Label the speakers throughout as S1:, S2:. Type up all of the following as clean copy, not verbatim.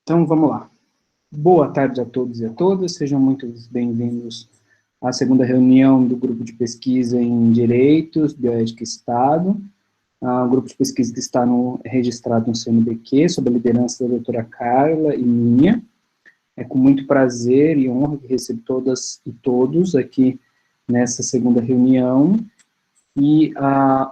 S1: Então, vamos lá. Boa tarde a todos e a todas, sejam muito bem-vindos à segunda reunião do Grupo de Pesquisa em Direitos, Bioética e Estado, o grupo de pesquisa que está registrado no CNBq, sob a liderança da doutora Carla e minha. É com muito prazer e honra que recebo todas e todos aqui nessa segunda reunião, e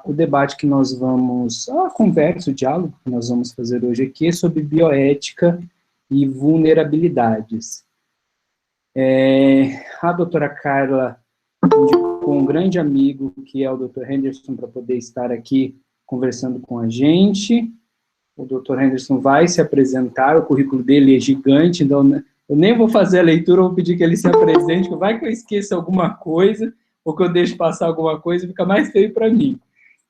S1: o debate que nós vamos, a conversa, o diálogo que nós vamos fazer hoje aqui é sobre bioética e vulnerabilidades. A doutora Carla indicou um grande amigo, que é o Dr. Henderson, para poder estar aqui conversando com a gente. O Dr. Henderson vai se apresentar, o currículo dele é gigante, então eu nem vou fazer a leitura, vou pedir que ele se apresente, porque vai que eu esqueça alguma coisa, ou que eu deixe passar alguma coisa, fica mais feio para mim.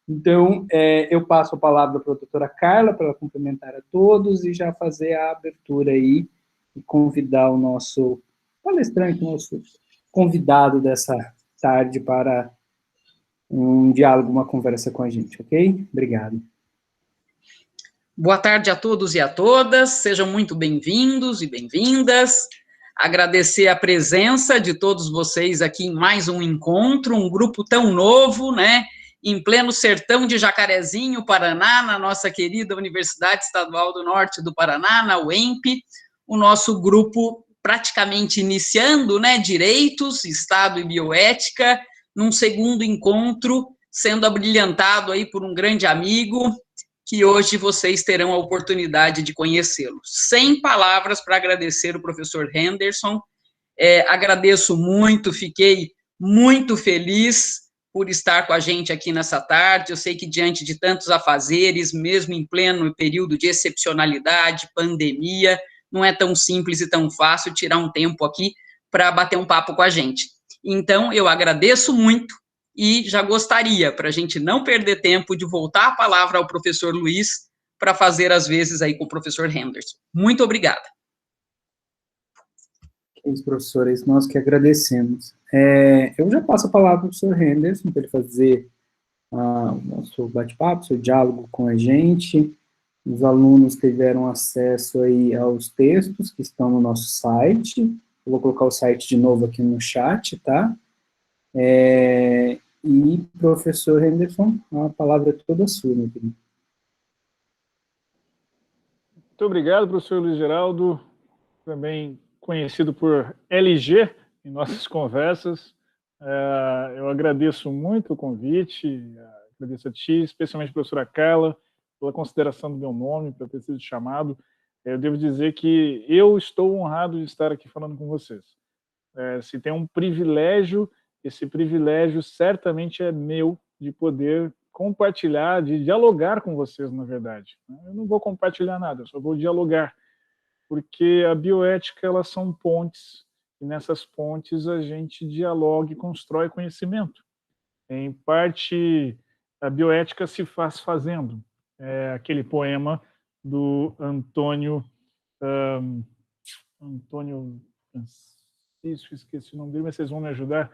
S1: Então, eu passo a palavra para a doutora Carla, para ela cumprimentar a todos e já fazer a abertura aí, e convidar o nosso palestrante, nosso convidado dessa tarde para um diálogo, uma conversa com a gente, ok? Obrigado.
S2: Boa tarde a todos e a todas, sejam muito bem-vindos e bem-vindas. Agradecer a presença de todos vocês aqui em mais um encontro, um grupo tão novo, né? Em pleno sertão de Jacarezinho, Paraná, na nossa querida Universidade Estadual do Norte do Paraná, na UEMP, o nosso grupo praticamente iniciando, né? Direitos, Estado e Bioética, num segundo encontro, sendo abrilhantado aí por um grande amigo, que hoje vocês terão a oportunidade de conhecê-lo. Sem palavras para agradecer o professor Henderson, agradeço muito, fiquei muito feliz por estar com a gente aqui nessa tarde. Eu sei que diante de tantos afazeres, mesmo em pleno período de excepcionalidade, pandemia, não é tão simples e tão fácil tirar um tempo aqui para bater um papo com a gente. Então, eu agradeço muito, e já gostaria, para a gente não perder tempo, de voltar a palavra ao professor Luiz para fazer as vezes aí com o professor Henderson. Muito obrigada.
S1: Os professores, nós que agradecemos. Eu já passo a palavra para o professor Henderson, para ele fazer o nosso bate-papo, seu diálogo com a gente. Os alunos tiveram acesso aí aos textos que estão no nosso site. Eu vou colocar o site de novo aqui no chat, tá? E, professor Henderson, a palavra é toda sua, meu querido.
S3: Muito obrigado, professor Luiz Geraldo, também conhecido por LG em nossas conversas. Eu agradeço muito o convite, agradeço a ti, especialmente a professora Carla, pela consideração do meu nome, por ter sido chamado. Eu devo dizer que eu estou honrado de estar aqui falando com vocês. Se tem um privilégio, esse privilégio certamente é meu, de poder compartilhar, de dialogar com vocês, na verdade. Eu não vou compartilhar nada, eu só vou dialogar, porque a bioética, elas são pontes, e nessas pontes a gente dialoga e constrói conhecimento. Em parte, a bioética se faz fazendo. É aquele poema do Antônio Francisco, esqueci o nome dele, mas vocês vão me ajudar.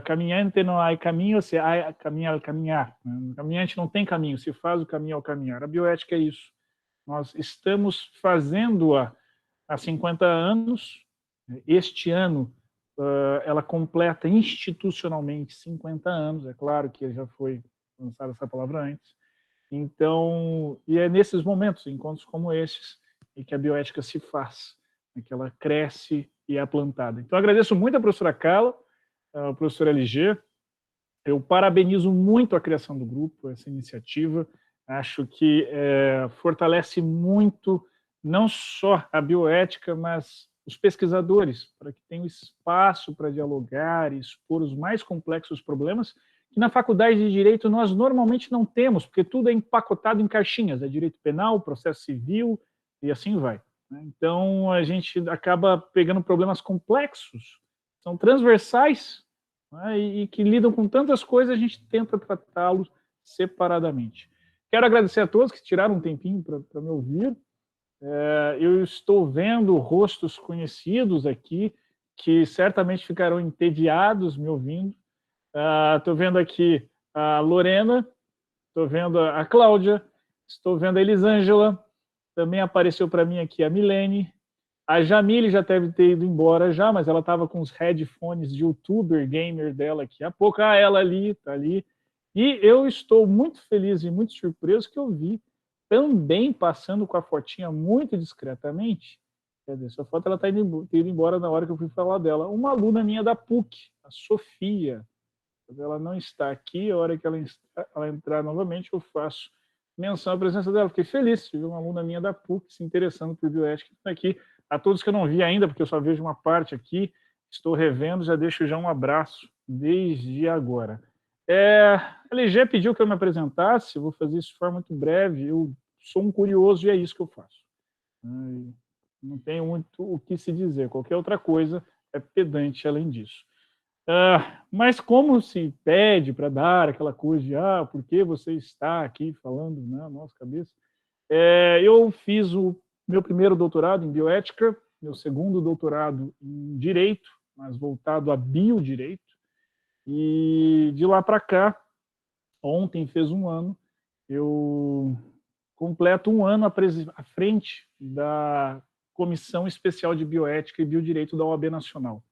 S3: Caminhante não há caminho, se há caminho ao caminhar. Caminhante não tem caminho, se faz o caminho ao caminhar. A bioética é isso. Nós estamos fazendo-a há 50 anos. Este ano, ela completa institucionalmente 50 anos. É claro que já foi lançada essa palavra antes. Então, e é nesses momentos, encontros como estes, em que a bioética se faz, em que ela cresce e é plantada. Então, agradeço muito a professora Carla, ao professor LG. Eu parabenizo muito a criação do grupo, essa iniciativa. Acho que fortalece muito não só a bioética, mas os pesquisadores, para que tenham espaço para dialogar e expor os mais complexos problemas, que na faculdade de Direito nós normalmente não temos, porque tudo é empacotado em caixinhas, é direito penal, processo civil, e assim vai. Então, a gente acaba pegando problemas complexos, são transversais, e que lidam com tantas coisas, a gente tenta tratá-los separadamente. Quero agradecer a todos que tiraram um tempinho para me ouvir. Eu estou vendo rostos conhecidos aqui, que certamente ficarão entediados me ouvindo. Estou vendo aqui a Lorena, estou vendo a Cláudia, estou vendo a Elisângela, Também apareceu para mim aqui a Milene. A Jamile já deve ter ido embora já, mas ela estava com os headphones de youtuber gamer dela aqui. Há pouco, ela ali, tá ali. E eu estou muito feliz e muito surpreso que eu vi também passando com a fotinha muito discretamente. Quer dizer, essa foto ela ter ido embora na hora que eu fui falar dela. Uma aluna minha da PUC, a Sofia. Ela não está aqui, a hora que ela entrar novamente, eu faço menção à presença dela. Fiquei feliz de ver uma aluna minha da PUC se interessando por bioética aqui. A todos que eu não vi ainda, porque eu só vejo uma parte aqui, estou revendo, já deixo já um abraço desde agora. A LG pediu que eu me apresentasse, eu vou fazer isso de forma muito breve, eu sou um curioso e é isso que eu faço. Não tenho muito o que se dizer, qualquer outra coisa é pedante além disso. Mas como se pede para dar aquela coisa de por que você está aqui falando na nossa cabeça, eu fiz o meu primeiro doutorado em bioética, meu segundo doutorado em direito, mas voltado a biodireito, e de lá para cá, ontem fez um ano, eu completo um ano à frente da Comissão Especial de Bioética e Biodireito da OAB Nacional.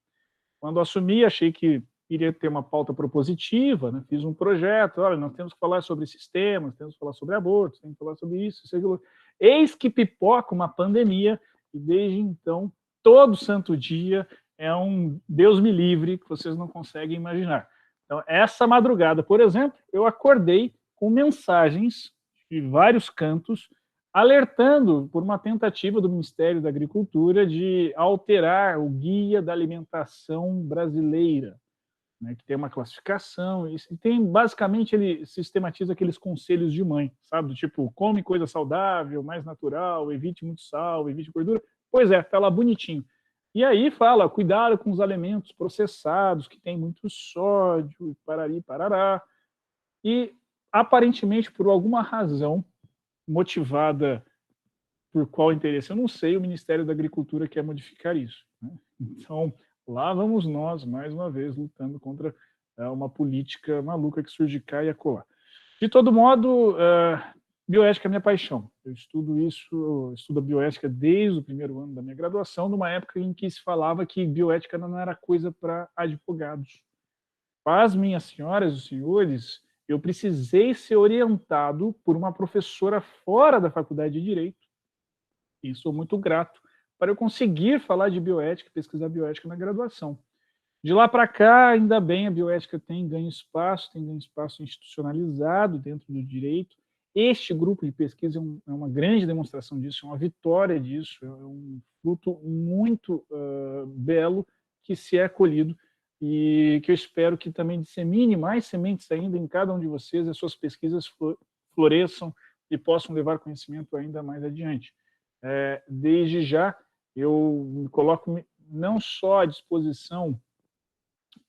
S3: Quando assumi, achei que iria ter uma pauta propositiva, né? Fiz um projeto, olha, nós temos que falar sobre sistemas, temos que falar sobre abortos, temos que falar sobre isso, aquilo. Eis que pipoca uma pandemia, e desde então, todo santo dia, é um Deus me livre que vocês não conseguem imaginar. Então, essa madrugada, por exemplo, eu acordei com mensagens de vários cantos, alertando por uma tentativa do Ministério da Agricultura de alterar o Guia da Alimentação Brasileira, né, que tem uma classificação, e tem, basicamente, ele sistematiza aqueles conselhos de mãe, sabe? Do tipo, come coisa saudável, mais natural, evite muito sal, evite gordura. Pois é, tá lá bonitinho. E aí fala, cuidado com os alimentos processados, que tem muito sódio, parari, parará. E, aparentemente, por alguma razão, motivada por qual interesse, eu não sei, o Ministério da Agricultura quer modificar isso, né? Então, lá vamos nós, mais uma vez, lutando contra uma política maluca que surge cá e acolá. De todo modo, bioética é minha paixão. Eu estudo a bioética desde o primeiro ano da minha graduação, numa época em que se falava que bioética não era coisa para advogados. Paz, minhas senhoras e senhores, eu precisei ser orientado por uma professora fora da faculdade de Direito, e sou muito grato, para eu conseguir falar de bioética, pesquisar bioética na graduação. De lá para cá, ainda bem, a bioética tem ganho espaço institucionalizado dentro do direito. Este grupo de pesquisa é uma grande demonstração disso, é uma vitória disso, é um fruto muito belo que se é colhido e que eu espero que também dissemine mais sementes ainda em cada um de vocês, as suas pesquisas floresçam e possam levar conhecimento ainda mais adiante. Desde já, eu me coloco não só à disposição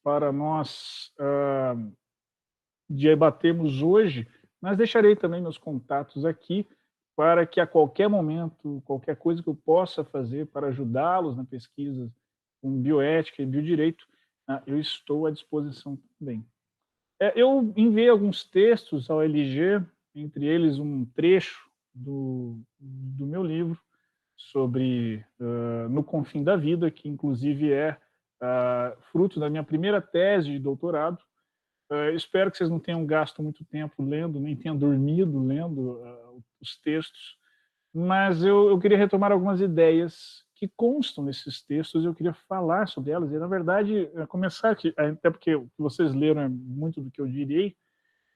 S3: para nós debatermos hoje, mas deixarei também meus contatos aqui para que a qualquer momento, qualquer coisa que eu possa fazer para ajudá-los na pesquisa com bioética e biodireito, eu estou à disposição também. Eu enviei alguns textos ao LG, entre eles um trecho do meu livro sobre No Confim da Vida, que inclusive é fruto da minha primeira tese de doutorado. Espero que vocês não tenham gasto muito tempo lendo, nem tenham dormido lendo os textos, mas eu queria retomar algumas ideias que constam nesses textos, eu queria falar sobre elas, e na verdade, começar aqui, até porque o que vocês leram é muito do que eu direi,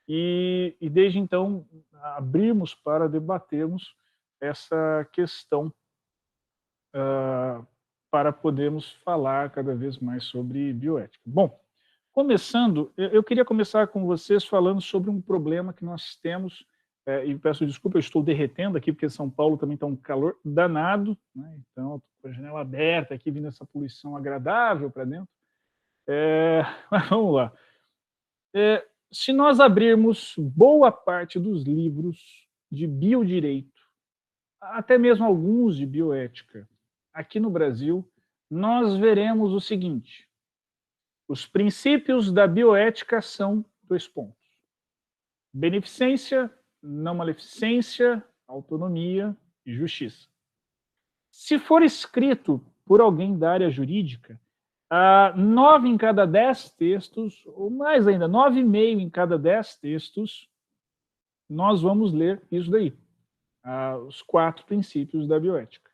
S3: e desde então abrirmos para debatermos essa questão para podermos falar cada vez mais sobre bioética. Bom, começando, eu queria começar com vocês falando sobre um problema que nós temos, e peço desculpa, eu estou derretendo aqui, porque São Paulo também está um calor danado, né? Então, estou com a janela aberta aqui, vindo essa poluição agradável para dentro. Mas vamos lá. Se nós abrirmos boa parte dos livros de biodireito, até mesmo alguns de bioética, aqui no Brasil, nós veremos o seguinte: os princípios da bioética são 2 pontos. Beneficência, não maleficência, autonomia e justiça. Se for escrito por alguém da área jurídica, 9 em cada 10 textos, ou mais ainda, 9,5 em cada 10 textos, nós vamos ler isso daí, os 4 princípios da bioética.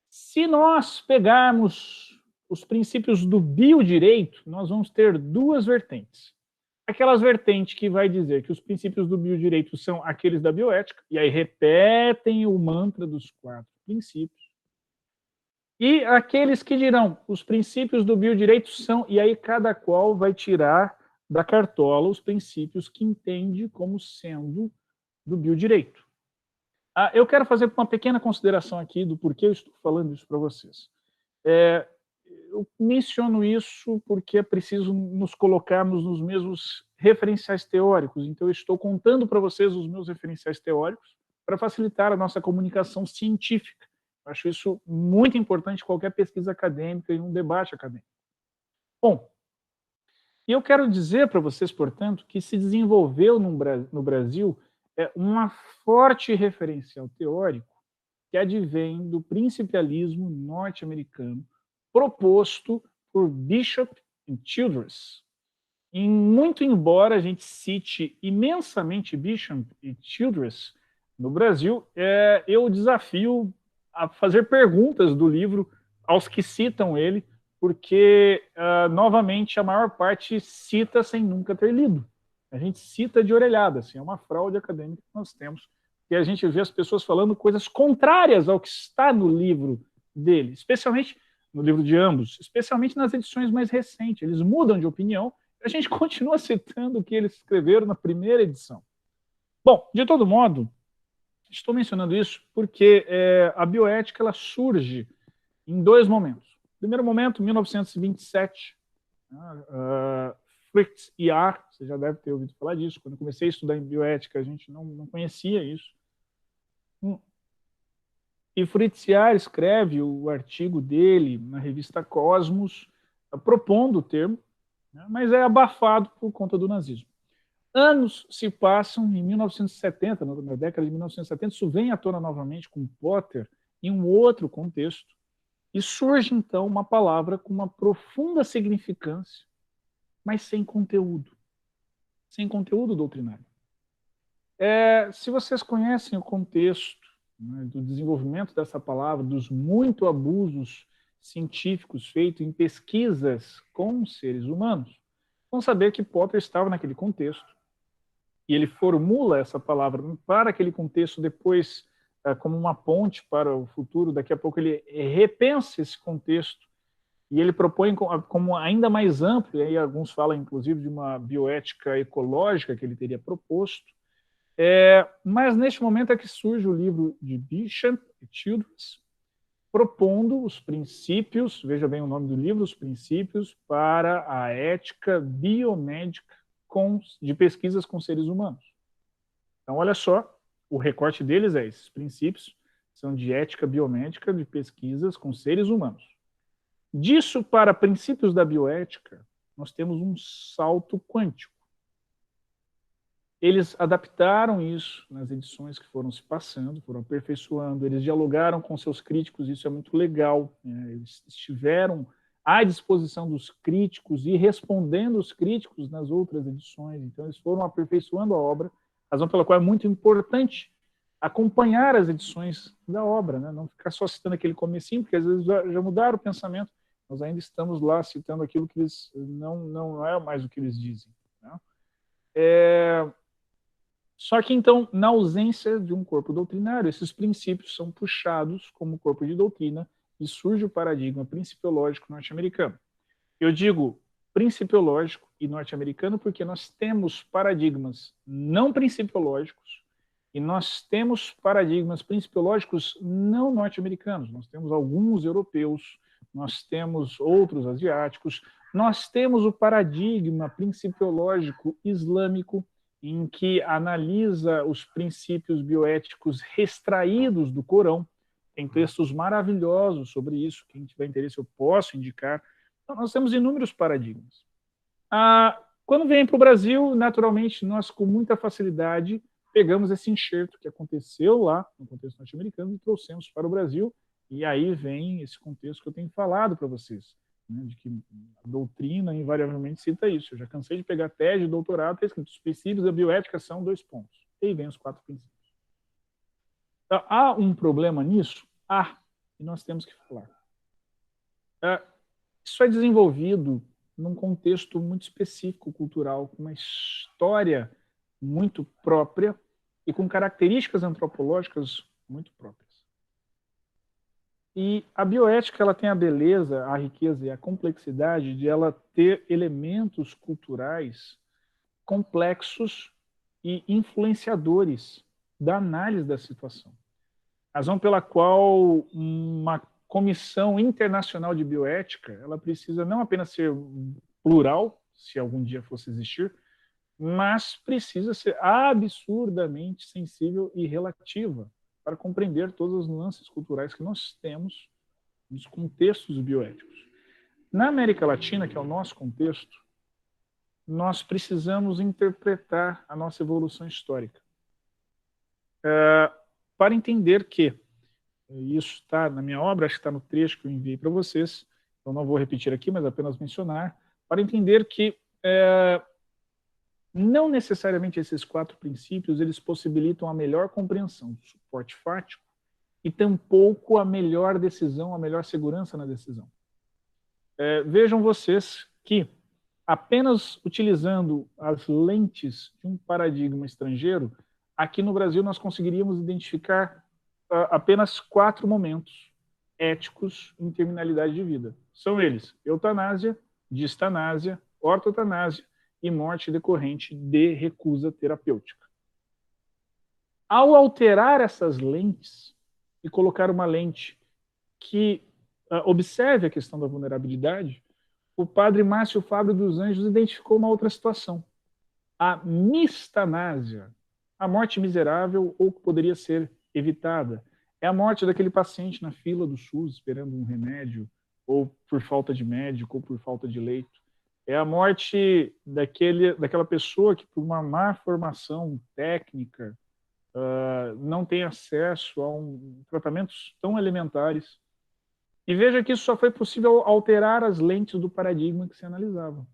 S3: Se nós pegarmos os princípios do biodireito, nós vamos ter 2 vertentes. Aquelas vertentes que vai dizer que os princípios do biodireito são aqueles da bioética, e aí repetem o mantra dos 4 princípios. E aqueles que dirão, os princípios do biodireito são, e aí cada qual vai tirar da cartola os princípios que entende como sendo do biodireito. Eu quero fazer uma pequena consideração aqui do porquê eu estou falando isso para vocês. Eu menciono isso porque é preciso nos colocarmos nos mesmos referenciais teóricos, então eu estou contando para vocês os meus referenciais teóricos para facilitar a nossa comunicação científica. Eu acho isso muito importante em qualquer pesquisa acadêmica e um debate acadêmico. Bom, e eu quero dizer para vocês, portanto, que se desenvolveu no Brasil uma forte referencial teórico que advém do principialismo norte-americano proposto por Bishop e Childress. E muito embora a gente cite imensamente Bishop e Childress no Brasil, eu desafio a fazer perguntas do livro aos que citam ele, porque, novamente, a maior parte cita sem nunca ter lido. A gente cita de orelhada, assim, é uma fraude acadêmica que nós temos, e a gente vê as pessoas falando coisas contrárias ao que está no livro dele, especialmente no livro de ambos, especialmente nas edições mais recentes. Eles mudam de opinião, e a gente continua citando o que eles escreveram na primeira edição. Bom, de todo modo, estou mencionando isso porque a bioética ela surge em 2 momentos. Primeiro momento, 1927, Fritz Jahr, você já deve ter ouvido falar disso. Quando eu comecei a estudar em bioética, a gente não conhecia isso. E Fritz Jahr escreve o artigo dele na revista Cosmos, propondo o termo, né, mas é abafado por conta do nazismo. Anos se passam, em 1970, na década de 1970, isso vem à tona novamente com Potter, em um outro contexto, e surge, então, uma palavra com uma profunda significância, mas sem conteúdo doutrinário. Se vocês conhecem o contexto, né, do desenvolvimento dessa palavra, dos muitos abusos científicos feitos em pesquisas com seres humanos, vão saber que Potter estava naquele contexto, e ele formula essa palavra para aquele contexto depois como uma ponte para o futuro. Daqui a pouco ele repensa esse contexto e ele propõe como ainda mais amplo, e aí alguns falam inclusive de uma bioética ecológica que ele teria proposto. Mas neste momento é que surge o livro de Bishop e Childress, propondo os princípios, veja bem o nome do livro, os princípios para a ética biomédica de pesquisas com seres humanos. Então, olha só, o recorte deles esses princípios são de ética biomédica de pesquisas com seres humanos. Disso para princípios da bioética, nós temos um salto quântico. Eles adaptaram isso nas edições que foram se passando, foram aperfeiçoando, eles dialogaram com seus críticos, isso é muito legal, né? Eles estiveram à disposição dos críticos e respondendo os críticos nas outras edições, então eles foram aperfeiçoando a obra, razão pela qual é muito importante acompanhar as edições da obra, né? Não ficar só citando aquele comecinho, porque às vezes já mudaram o pensamento, nós ainda estamos lá citando aquilo que eles não é mais o que eles dizem, né? Só que, então, na ausência de um corpo doutrinário, esses princípios são puxados como corpo de doutrina e surge o paradigma principiológico norte-americano. Eu digo principiológico e norte-americano porque nós temos paradigmas não principiológicos e nós temos paradigmas principiológicos não norte-americanos. Nós temos alguns europeus, nós temos outros asiáticos, nós temos o paradigma principiológico islâmico, em que analisa os princípios bioéticos extraídos do Corão. Tem textos maravilhosos sobre isso, quem tiver interesse eu posso indicar. Então, nós temos inúmeros paradigmas. Quando vem para o Brasil, naturalmente, nós com muita facilidade pegamos esse enxerto que aconteceu lá, no contexto norte-americano, e trouxemos para o Brasil, e aí vem esse contexto que eu tenho falado para vocês, né, de que a doutrina invariavelmente cita isso. Eu já cansei de pegar tese de doutorado, está escrito, os princípios da bioética são 2 pontos. E aí vem os 4 princípios. Então, há um problema nisso? Há, e nós temos que falar. Isso é desenvolvido num contexto muito específico, cultural, com uma história muito própria e com características antropológicas muito próprias. E a bioética ela tem a beleza, a riqueza e a complexidade de ela ter elementos culturais complexos e influenciadores da análise da situação. Razão pela qual uma comissão internacional de bioética ela precisa não apenas ser plural, se algum dia fosse existir, mas precisa ser absurdamente sensível e relativa para compreender todas as nuances culturais que nós temos nos contextos bioéticos. Na América Latina, que é o nosso contexto, nós precisamos interpretar a nossa evolução histórica. Para entender que, isso está na minha obra, acho que está no trecho que eu enviei para vocês, eu não vou repetir aqui, mas apenas mencionar, para entender que não necessariamente esses 4 princípios eles possibilitam a melhor compreensão, suporte fático, e tampouco a melhor decisão, a melhor segurança na decisão. Vejam vocês que apenas utilizando as lentes de um paradigma estrangeiro, aqui no Brasil nós conseguiríamos identificar apenas 4 momentos éticos em terminalidade de vida. São eles: eutanásia, distanásia, ortotanásia e morte decorrente de recusa terapêutica. Ao alterar essas lentes e colocar uma lente que observe a questão da vulnerabilidade, o padre Márcio Fábio dos Anjos identificou uma outra situação: a mistanásia, a morte miserável ou que poderia ser evitada. É a morte daquele paciente na fila do SUS esperando um remédio, ou por falta de médico, ou por falta de leito. É a morte daquela pessoa que, por uma má formação técnica, não tem acesso a tratamentos tão elementares. E veja que isso só foi possível alterar as lentes do paradigma que se analisava.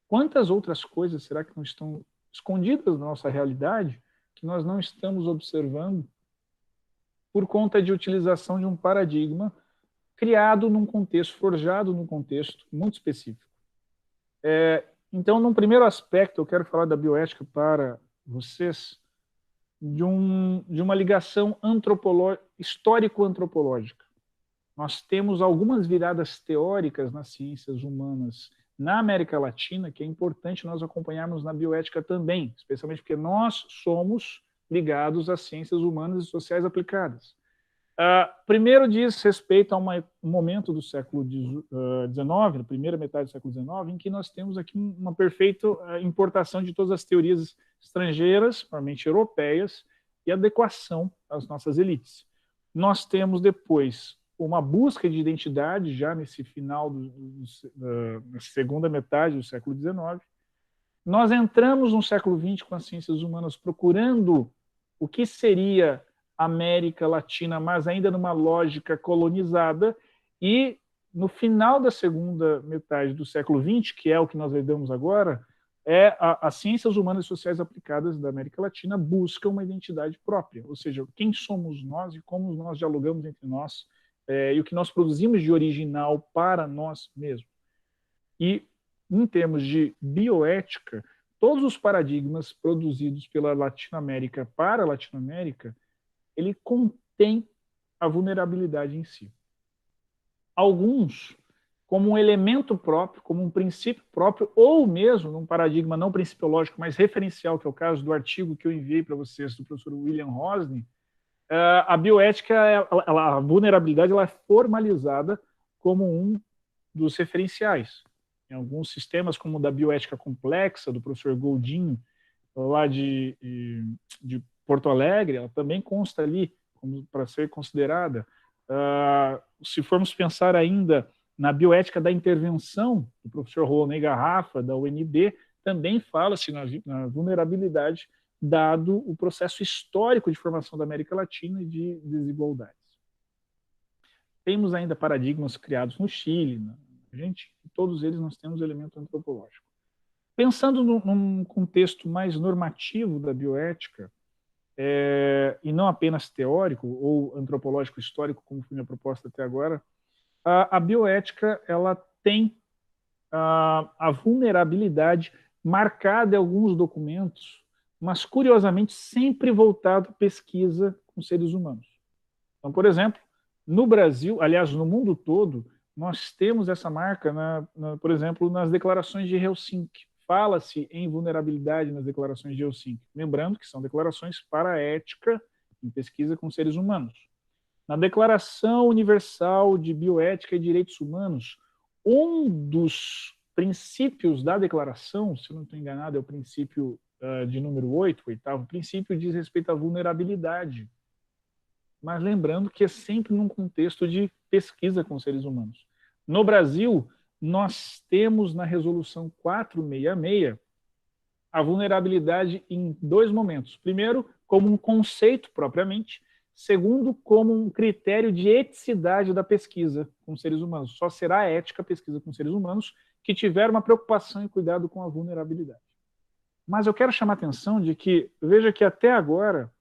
S3: Quantas outras coisas será que não estão escondidas na nossa realidade que nós não estamos observando por conta de utilização de um paradigma criado num contexto, forjado num contexto muito específico? Então, num primeiro aspecto, eu quero falar da bioética para vocês de uma ligação histórico-antropológica. Nós temos algumas viradas teóricas nas ciências humanas na América Latina que é importante nós acompanharmos na bioética também, especialmente porque nós somos ligados às ciências humanas e sociais aplicadas. Primeiro diz respeito a um momento do século XIX, na primeira metade do século XIX, em que nós temos aqui uma perfeita importação de todas as teorias estrangeiras, normalmente europeias, e adequação às nossas elites. Nós temos depois uma busca de identidade, já nesse final, na segunda metade do século XIX. Nós entramos no século XX com as ciências humanas procurando o que seria América Latina, mas ainda numa lógica colonizada, e no final da segunda metade do século XX, que é o que nós lidamos agora, as ciências humanas e sociais aplicadas da América Latina buscam uma identidade própria, ou seja, quem somos nós e como nós dialogamos entre nós, e o que nós produzimos de original para nós mesmos. E, em termos de bioética, todos os paradigmas produzidos pela Latinoamérica para a Latinoamérica, ele contém a vulnerabilidade em si. Alguns, como um elemento próprio, como um princípio próprio, ou mesmo num paradigma não principiológico, mas referencial, que é o caso do artigo que eu enviei para vocês, do professor William Rosny, a bioética, a vulnerabilidade, ela é formalizada como um dos referenciais. Em alguns sistemas, como o da bioética complexa, do professor Goldin, lá de Porto Alegre, ela também consta ali para ser considerada. Se formos pensar ainda na bioética da intervenção, do professor Rouanet Garrafa, da UNB, também fala-se na vulnerabilidade dado o processo histórico de formação da América Latina e de desigualdades. Temos ainda paradigmas criados no Chile, na Argentina, todos eles nós temos elemento antropológico. Pensando num contexto mais normativo da bioética, e não apenas teórico ou antropológico histórico, como foi minha proposta até agora, a bioética ela tem a vulnerabilidade marcada em alguns documentos, mas curiosamente sempre voltado à pesquisa com seres humanos. Então, por exemplo, no Brasil, aliás, no mundo todo, nós temos essa marca, por exemplo, nas declarações de Helsinki. Fala-se em vulnerabilidade nas declarações de Helsinki. Lembrando que são declarações para a ética em pesquisa com seres humanos. Na Declaração Universal de Bioética e Direitos Humanos, um dos princípios da declaração, se não estou enganado, é o princípio de número 8, o oitavo princípio, diz respeito à vulnerabilidade. Mas lembrando que é sempre num contexto de pesquisa com seres humanos. No Brasil, nós temos na Resolução 466 a vulnerabilidade em dois momentos. Primeiro, como um conceito propriamente. Segundo, como um critério de eticidade da pesquisa com seres humanos. Só será ética a pesquisa com seres humanos que tiver uma preocupação e cuidado com a vulnerabilidade. Mas eu quero chamar a atenção de que, veja que até agora,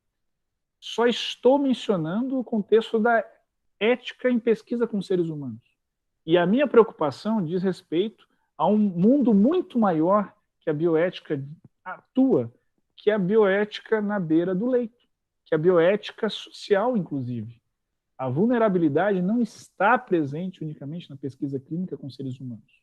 S3: só estou mencionando o contexto da ética em pesquisa com seres humanos. E a minha preocupação diz respeito a um mundo muito maior que a bioética atua, que é a bioética na beira do leito, que é a bioética social, inclusive. A vulnerabilidade não está presente unicamente na pesquisa clínica com seres humanos.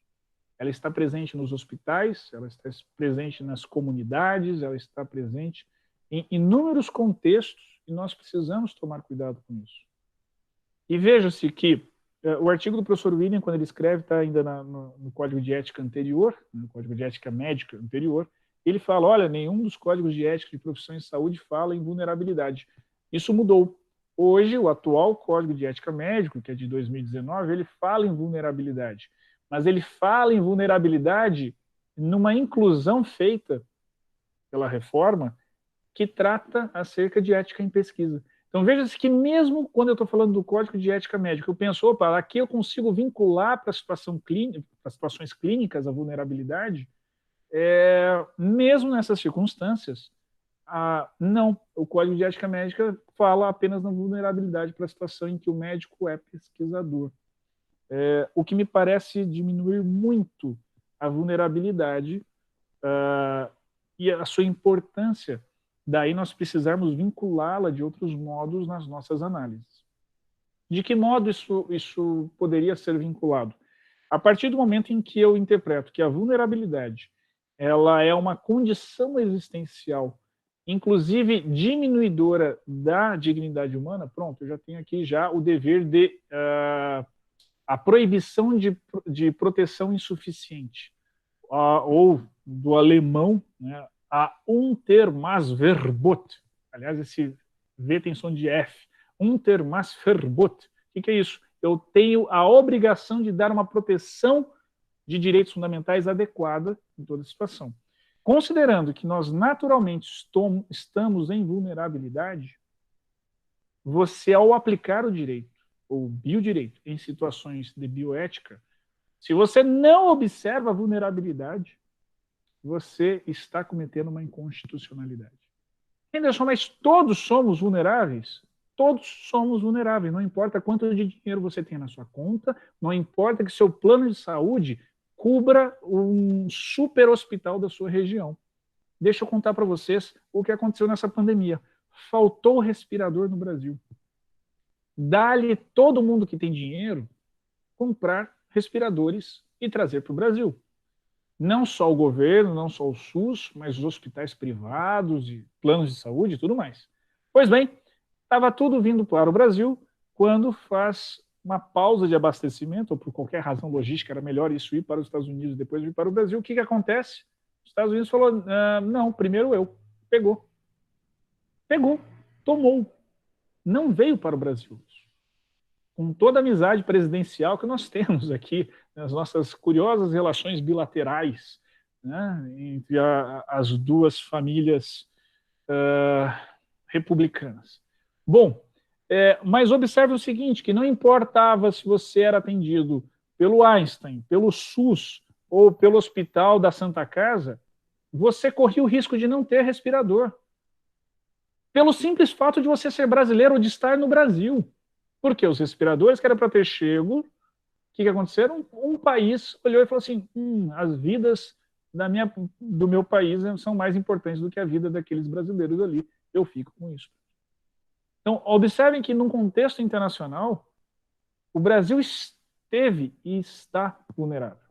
S3: Ela está presente nos hospitais, ela está presente nas comunidades, ela está presente em inúmeros contextos e nós precisamos tomar cuidado com isso. E veja-se que o artigo do professor William, quando ele escreve, está ainda no Código de Ética anterior, no Código de Ética Médica anterior, ele fala, olha, nenhum dos códigos de ética de profissões de saúde fala em vulnerabilidade. Isso mudou. Hoje, o atual Código de Ética Médico, que é de 2019, ele fala em vulnerabilidade. Mas ele fala em vulnerabilidade numa inclusão feita pela reforma que trata acerca de ética em pesquisa. Então, veja-se que mesmo quando eu estou falando do Código de Ética Médica, eu penso, opa, aqui eu consigo vincular para as situações clínicas a vulnerabilidade, mesmo nessas circunstâncias, não, o Código de Ética Médica fala apenas na vulnerabilidade para a situação em que o médico é pesquisador. O que me parece diminuir muito a vulnerabilidade e a sua importância, daí nós precisarmos vinculá-la de outros modos nas nossas análises. De que modo isso poderia ser vinculado? A partir do momento em que eu interpreto que a vulnerabilidade ela é uma condição existencial, inclusive diminuidora da dignidade humana, pronto, eu já tenho aqui já o dever de a proibição de proteção insuficiente, ou do alemão, né, a Untermaßverbot, aliás, esse V tem som de F, Untermaßverbot, o que é isso? Eu tenho a obrigação de dar uma proteção de direitos fundamentais adequada em toda situação. Considerando que nós naturalmente estamos em vulnerabilidade, você, ao aplicar o direito, ou biodireito, em situações de bioética, se você não observa a vulnerabilidade, você está cometendo uma inconstitucionalidade. Henderson, mas todos somos vulneráveis? Todos somos vulneráveis, não importa quanto de dinheiro você tem na sua conta, não importa que seu plano de saúde cubra um super hospital da sua região. Deixa eu contar para vocês o que aconteceu nessa pandemia. Faltou respirador no Brasil. Dá-lhe todo mundo que tem dinheiro comprar respiradores e trazer para o Brasil. Não só o governo, não só o SUS, mas os hospitais privados e planos de saúde e tudo mais. Pois bem, estava tudo vindo para o Brasil quando faz uma pausa de abastecimento, ou por qualquer razão logística, era melhor isso ir para os Estados Unidos e depois vir para o Brasil. O que acontece? Os Estados Unidos falou, não, primeiro eu. Pegou, tomou. Não veio para o Brasil. Com toda a amizade presidencial que nós temos aqui, nas nossas curiosas relações bilaterais, né, entre as duas famílias republicanas. Bom, mas observe o seguinte, que não importava se você era atendido pelo Einstein, pelo SUS ou pelo Hospital da Santa Casa, você corria o risco de não ter respirador. Pelo simples fato de você ser brasileiro ou de estar no Brasil. Porque os respiradores que era para ter chego, o que aconteceram? Um país olhou e falou assim, as vidas do meu país são mais importantes do que a vida daqueles brasileiros ali. Eu fico com isso. Então, observem que num contexto internacional, o Brasil esteve e está vulnerável.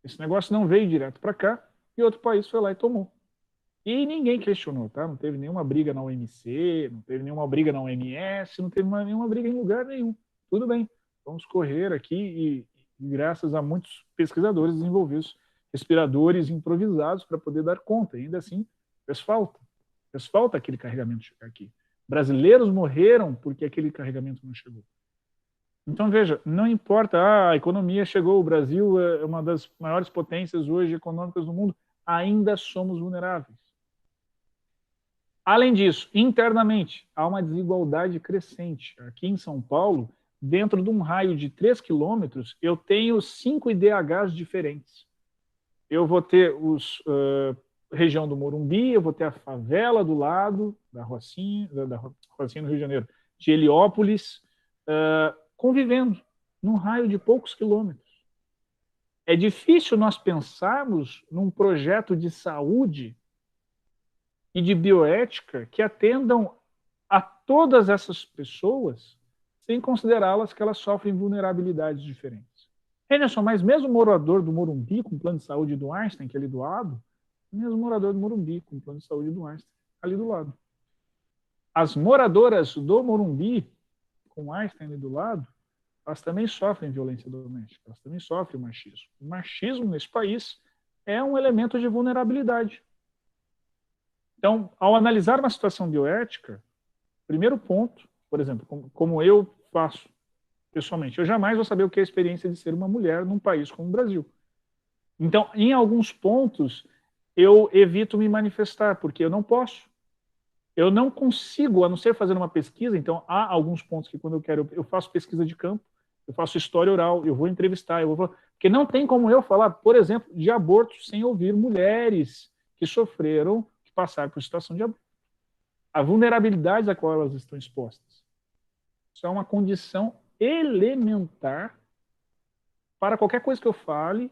S3: Esse negócio não veio direto para cá e outro país foi lá e tomou. E ninguém questionou, tá? Não teve nenhuma briga na OMC, não teve nenhuma briga na OMS, não teve nenhuma briga em lugar nenhum. Tudo bem, vamos correr aqui e graças a muitos pesquisadores desenvolvidos respiradores improvisados para poder dar conta. E ainda assim, fez falta. Fez falta aquele carregamento chegar aqui. Brasileiros morreram porque aquele carregamento não chegou. Então, veja, não importa, a economia chegou, o Brasil é uma das maiores potências hoje econômicas do mundo, ainda somos vulneráveis. Além disso, internamente, há uma desigualdade crescente. Aqui em São Paulo, dentro de um raio de 3 quilômetros, eu tenho 5 IDHs diferentes. Eu vou ter região do Morumbi, eu vou ter a favela do lado, da Rocinha no Rio de Janeiro, de Heliópolis, convivendo num raio de poucos quilômetros. É difícil nós pensarmos num projeto de saúde e de bioética que atendam a todas essas pessoas sem considerá-las que elas sofrem vulnerabilidades diferentes. Henderson, mas mesmo morador do Morumbi com plano de saúde do Einstein, que é ali do lado, mesmo morador do Morumbi com plano de saúde do Einstein, ali do lado. As moradoras do Morumbi com Einstein ali do lado, elas também sofrem violência doméstica, elas também sofrem machismo. O machismo nesse país é um elemento de vulnerabilidade. Então, ao analisar uma situação bioética, primeiro ponto, por exemplo, como eu faço pessoalmente, eu jamais vou saber o que é a experiência de ser uma mulher num país como o Brasil. Então, em alguns pontos, eu evito me manifestar, porque eu não posso. Eu não consigo, a não ser fazendo uma pesquisa, então há alguns pontos que quando eu faço pesquisa de campo, eu faço história oral, eu vou entrevistar, porque não tem como eu falar, por exemplo, de aborto sem ouvir mulheres que sofreram, que passaram por situação de aborto. A vulnerabilidade a qual elas estão expostas. Isso é uma condição elementar para qualquer coisa que eu fale,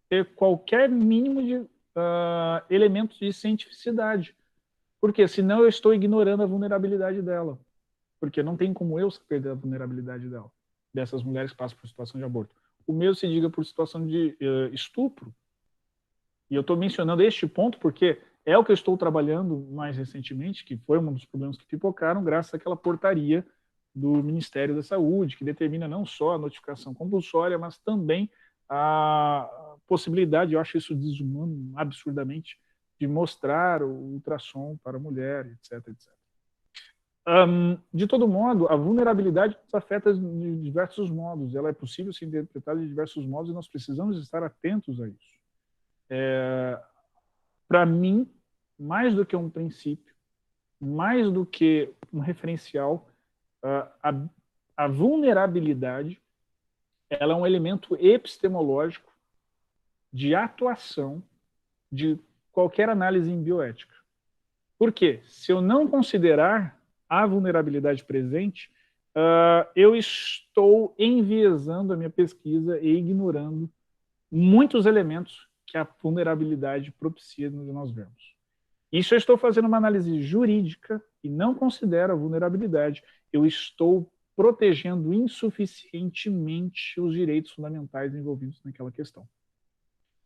S3: ter qualquer mínimo de elementos de cientificidade. Porque senão eu estou ignorando a vulnerabilidade dela. Porque não tem como eu saber a vulnerabilidade dela, dessas mulheres que passam por situação de aborto. O mesmo se diga por situação de estupro. E eu estou mencionando este ponto porque é o que eu estou trabalhando mais recentemente, que foi um dos problemas que pipocaram graças àquela portaria do Ministério da Saúde, que determina não só a notificação compulsória, mas também a possibilidade, eu acho isso desumano, absurdamente, de mostrar o ultrassom para a mulher, etc, etc. De todo modo, a vulnerabilidade nos afeta de diversos modos. Ela é possível ser interpretada de diversos modos e nós precisamos estar atentos a isso. Para mim, mais do que um princípio, mais do que um referencial, a vulnerabilidade ela é um elemento epistemológico de atuação de qualquer análise em bioética. Por quê? Se eu não considerar a vulnerabilidade presente, eu estou enviesando a minha pesquisa e ignorando muitos elementos que a vulnerabilidade propicia no que nós vemos. Isso eu estou fazendo uma análise jurídica e não considero a vulnerabilidade. Eu estou protegendo insuficientemente os direitos fundamentais envolvidos naquela questão.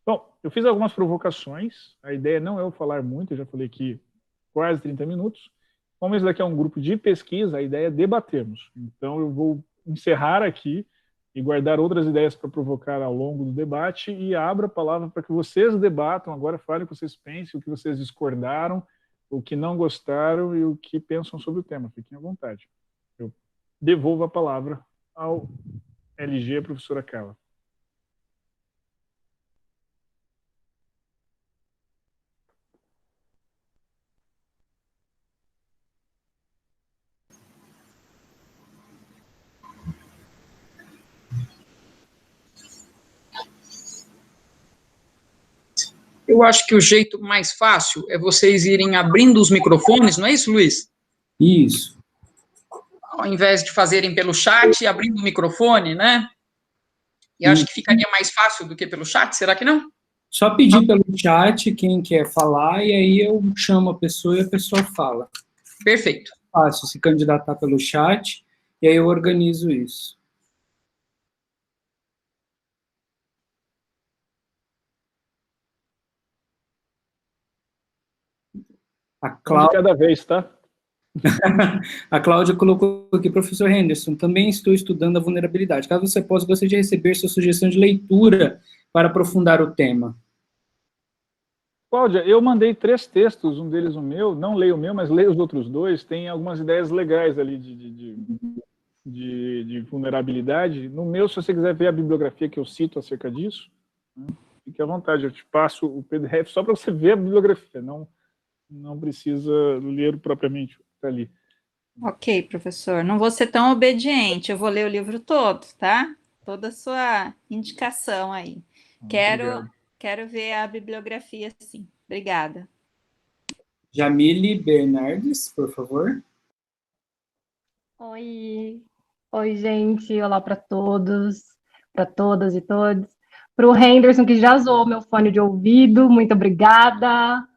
S3: Bom, eu fiz algumas provocações. A ideia não é eu falar muito, eu já falei aqui quase 30 minutos. Como esse daqui é um grupo de pesquisa, a ideia é debatermos. Então eu vou encerrar aqui e guardar outras ideias para provocar ao longo do debate e abro a palavra para que vocês debatam. Agora falem o que vocês pensam, o que vocês discordaram, o que não gostaram e o que pensam sobre o tema. Fiquem à vontade. Eu devolvo a palavra ao LG, a professora Carla.
S2: Eu acho que o jeito mais fácil é vocês irem abrindo os microfones, não é isso, Luiz?
S1: Isso.
S2: Ao invés de fazerem pelo chat, abrindo o microfone, né? E acho que ficaria mais fácil do que pelo chat, será que não?
S1: Só pedir pelo chat quem quer falar, e aí eu chamo a pessoa e a pessoa fala.
S2: Perfeito.
S1: Fácil se candidatar pelo chat, e aí eu organizo isso. A Cláudia...
S3: Um de cada vez, tá?
S1: A Cláudia colocou aqui, professor Henderson, também estou estudando a vulnerabilidade. Caso você possa, gostaria de receber sua sugestão de leitura para aprofundar o tema.
S3: Cláudia, eu mandei 3 textos, um deles o meu, não leio o meu, mas leio os outros 2, tem algumas ideias legais ali de vulnerabilidade. No meu, se você quiser ver a bibliografia que eu cito acerca disso, né, fique à vontade, eu te passo o PDF só para você ver a bibliografia, não precisa ler propriamente o que está ali.
S4: Ok, professor, não vou ser tão obediente, eu vou ler o livro todo, tá? Toda a sua indicação aí. Quero ver a bibliografia, sim. Obrigada.
S1: Jamile Bernardes, por favor.
S5: Oi, gente, olá para todos, para todas e todos. Para o Henderson, que já zoou meu fone de ouvido, muito obrigada.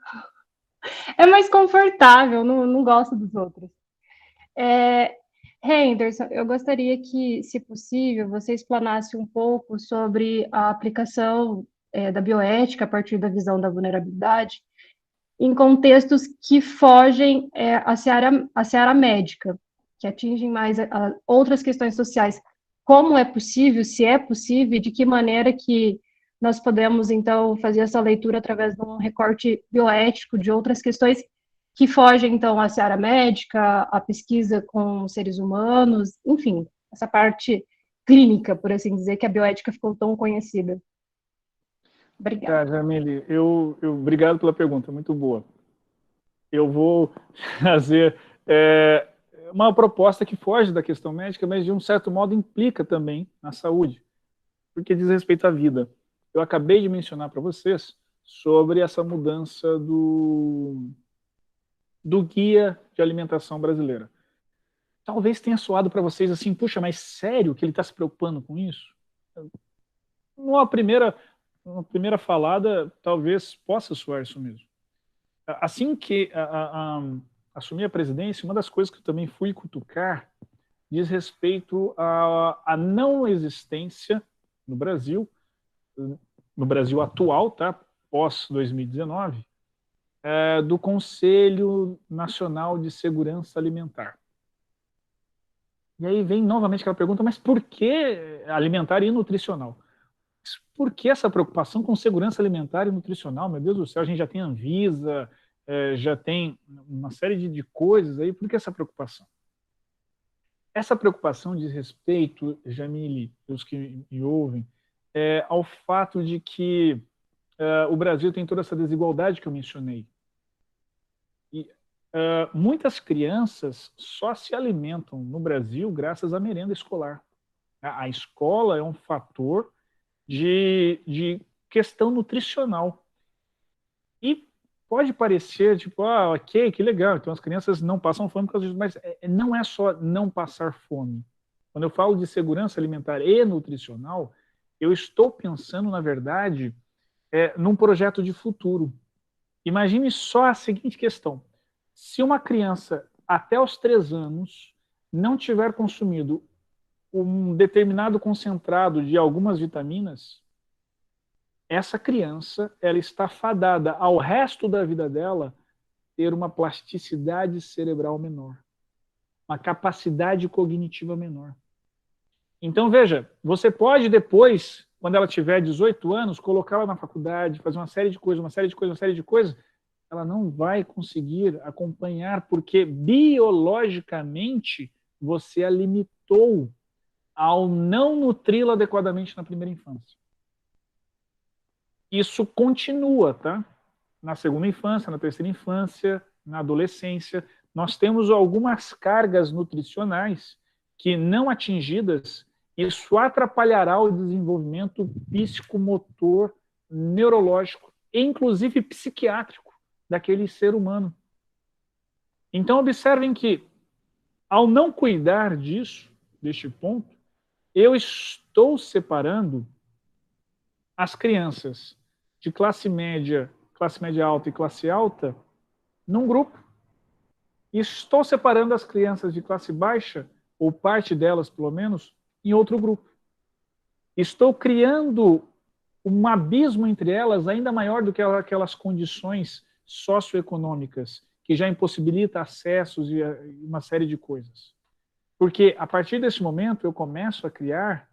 S5: É mais confortável, não gosto dos outros. Henderson, eu gostaria que, se possível, você explanasse um pouco sobre a aplicação da bioética a partir da visão da vulnerabilidade em contextos que fogem à seara médica, que atingem mais outras questões sociais. Como é possível, se é possível, e de que maneira que nós podemos, então, fazer essa leitura através de um recorte bioético de outras questões que fogem, então, à seara médica, à pesquisa com seres humanos, enfim, essa parte clínica, por assim dizer, que a bioética ficou tão conhecida. Obrigada.
S3: Tá, Jamile, obrigado pela pergunta, muito boa. Eu vou fazer uma proposta que foge da questão médica, mas de um certo modo implica também na saúde, porque diz respeito à vida. Eu acabei de mencionar para vocês sobre essa mudança do guia de alimentação brasileira. Talvez tenha soado para vocês assim, puxa, mas sério que ele está se preocupando com isso? Numa primeira falada, talvez possa soar isso mesmo. Assim que assumi a presidência, uma das coisas que eu também fui cutucar diz respeito à não existência no Brasil atual, tá, pós-2019, do Conselho Nacional de Segurança Alimentar. E aí vem novamente aquela pergunta, mas por que alimentar e nutricional? Por que essa preocupação com segurança alimentar e nutricional? Meu Deus do céu, a gente já tem Anvisa, já tem uma série de coisas aí, por que essa preocupação? Essa preocupação diz respeito, Jamile, os que me ouvem, ao fato de que o Brasil tem toda essa desigualdade que eu mencionei. E muitas crianças só se alimentam no Brasil graças à merenda escolar. A escola é um fator de questão nutricional. E pode parecer, tipo, ok, que legal, então as crianças não passam fome por causa disso, mas não é só não passar fome. Quando eu falo de segurança alimentar e nutricional, eu estou pensando, na verdade, num projeto de futuro. Imagine só a seguinte questão. Se uma criança, até os 3 anos, não tiver consumido um determinado concentrado de algumas vitaminas, essa criança ela está fadada ao resto da vida dela ter uma plasticidade cerebral menor, uma capacidade cognitiva menor. Então, veja, você pode depois, quando ela tiver 18 anos, colocá-la na faculdade, fazer uma série de coisas, ela não vai conseguir acompanhar, porque biologicamente você a limitou ao não nutri-la adequadamente na primeira infância. Isso continua, tá? Na segunda infância, na terceira infância, na adolescência. Nós temos algumas cargas nutricionais que, não atingidas, isso atrapalhará o desenvolvimento psicomotor, neurológico inclusive psiquiátrico, daquele ser humano. Então, observem que, ao não cuidar disso, deste ponto, eu estou separando as crianças de classe média alta e classe alta num grupo. E estou separando as crianças de classe baixa, ou parte delas, pelo menos, em outro grupo. Estou criando um abismo entre elas ainda maior do que aquelas condições socioeconômicas que já impossibilita acessos e uma série de coisas. Porque, a partir desse momento, eu começo a criar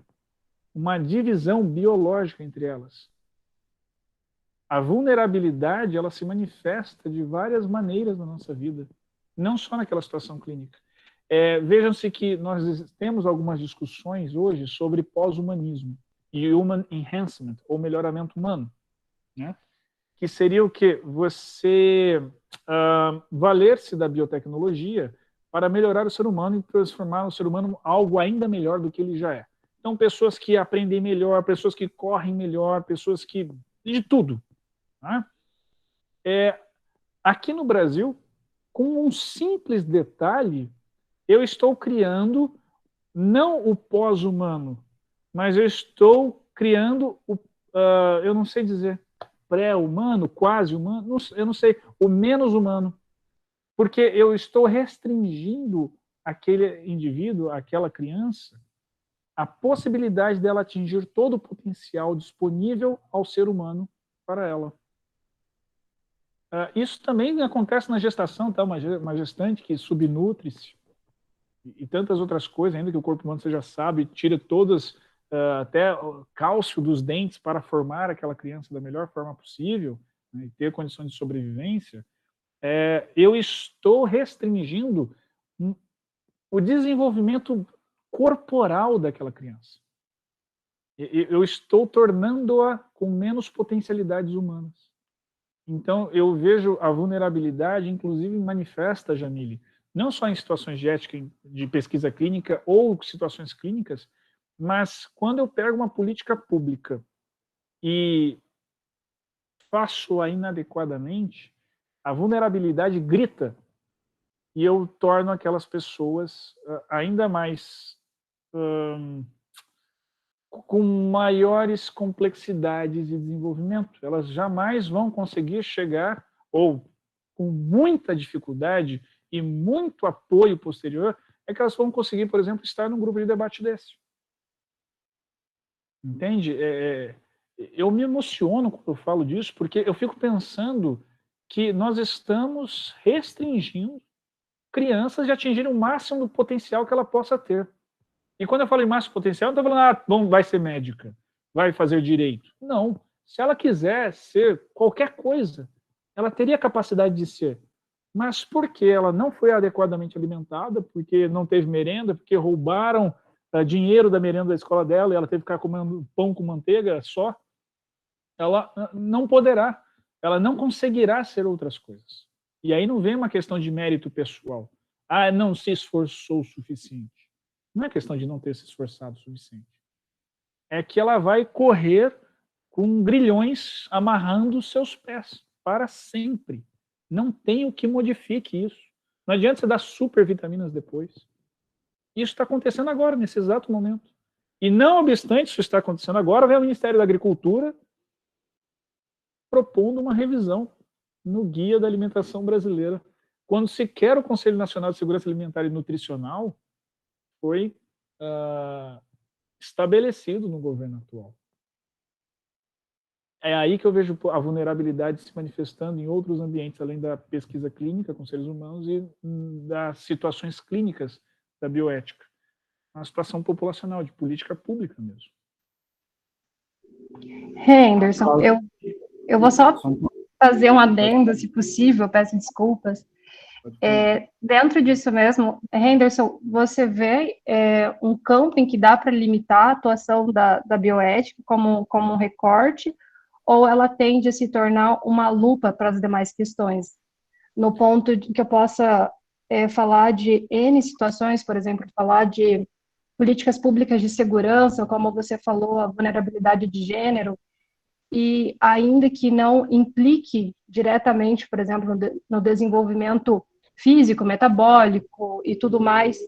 S3: uma divisão biológica entre elas. A vulnerabilidade, ela se manifesta de várias maneiras na nossa vida, não só naquela situação clínica. Vejam-se que nós temos algumas discussões hoje sobre pós-humanismo e human enhancement, ou melhoramento humano, né? Que seria o quê? Você valer-se da biotecnologia para melhorar o ser humano e transformar o ser humano algo ainda melhor do que ele já é. Então, pessoas que aprendem melhor, pessoas que correm melhor, pessoas que... de tudo. Né? Aqui no Brasil, com um simples detalhe, eu estou criando não o pós-humano, mas eu estou criando eu não sei dizer, pré-humano, quase-humano, eu não sei, o menos humano. Porque eu estou restringindo aquele indivíduo, aquela criança, a possibilidade dela atingir todo o potencial disponível ao ser humano para ela. Isso também acontece na gestação, tá? Uma gestante que subnutre-se e tantas outras coisas, ainda que o corpo humano, você já sabe, tira todas, até o cálcio dos dentes para formar aquela criança da melhor forma possível, né, e ter condições de sobrevivência. Eu estou restringindo o desenvolvimento corporal daquela criança. Eu estou tornando-a com menos potencialidades humanas. Então, eu vejo a vulnerabilidade, inclusive, manifesta, Jamile, não só em situações de ética, de pesquisa clínica ou situações clínicas, mas quando eu pego uma política pública e faço-a inadequadamente, a vulnerabilidade grita e eu torno aquelas pessoas ainda mais com maiores complexidades de desenvolvimento. Elas jamais vão conseguir chegar, ou com muita dificuldade e muito apoio posterior, é que elas vão conseguir, por exemplo, estar num grupo de debate desse. Entende? Eu me emociono quando eu falo disso, porque eu fico pensando que nós estamos restringindo crianças de atingirem o máximo do potencial que ela possa ter. E quando eu falo em máximo potencial, não estou falando, vai ser médica, vai fazer direito. Não. Se ela quiser ser qualquer coisa, ela teria capacidade de ser. Mas porque ela não foi adequadamente alimentada, porque não teve merenda, porque roubaram dinheiro da merenda da escola dela e ela teve que ficar comendo pão com manteiga só, ela não poderá, ela não conseguirá ser outras coisas. E aí não vem uma questão de mérito pessoal. Não se esforçou o suficiente. Não é questão de não ter se esforçado o suficiente. É que ela vai correr com grilhões amarrando os seus pés para sempre. Não tem o que modifique isso. Não adianta você dar super vitaminas depois. Isso está acontecendo agora, nesse exato momento. E não obstante isso está acontecendo agora, vem o Ministério da Agricultura propondo uma revisão no Guia da Alimentação Brasileira, quando sequer o Conselho Nacional de Segurança Alimentar e Nutricional foi estabelecido no governo atual. É aí que eu vejo a vulnerabilidade se manifestando em outros ambientes, além da pesquisa clínica com seres humanos e das situações clínicas da bioética. Uma situação populacional, de política pública mesmo.
S5: Henderson, eu vou só fazer um adendo, se possível, peço desculpas. Dentro disso mesmo, Henderson, você vê um campo em que dá para limitar a atuação da bioética como um recorte, ou ela tende a se tornar uma lupa para as demais questões? No ponto de que eu possa falar de N situações, por exemplo, falar de políticas públicas de segurança, como você falou, a vulnerabilidade de gênero, e ainda que não implique diretamente, por exemplo, no desenvolvimento físico, metabólico e tudo mais,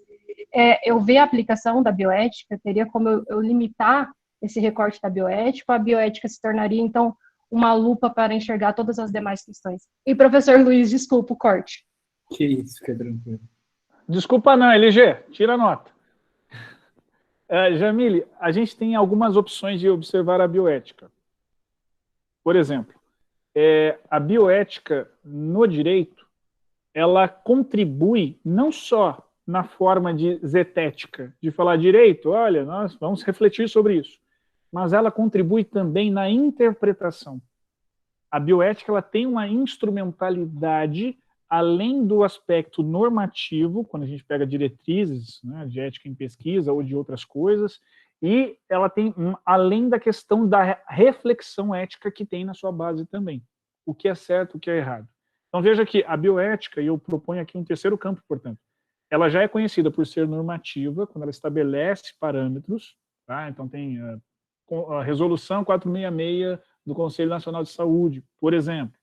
S5: eu ver a aplicação da bioética, teria como eu limitar esse recorte da bioética, a bioética se tornaria, então, uma lupa para enxergar todas as demais questões. E, professor Luiz, desculpa o corte.
S1: Que isso, fica tranquilo.
S3: Desculpa não, LG, tira a nota. Jamile, a gente tem algumas opções de observar a bioética. Por exemplo, a bioética no direito, ela contribui não só na forma de zetética, de falar direito, olha, nós vamos refletir sobre isso, mas ela contribui também na interpretação. A bioética ela tem uma instrumentalidade além do aspecto normativo, quando a gente pega diretrizes, né, de ética em pesquisa ou de outras coisas, e ela tem, além da questão da reflexão ética que tem na sua base também. O que é certo, o que é errado. Então veja que a bioética, e eu proponho aqui um terceiro campo, portanto, ela já é conhecida por ser normativa, quando ela estabelece parâmetros, tá? Então tem a resolução 466 do Conselho Nacional de Saúde, por exemplo,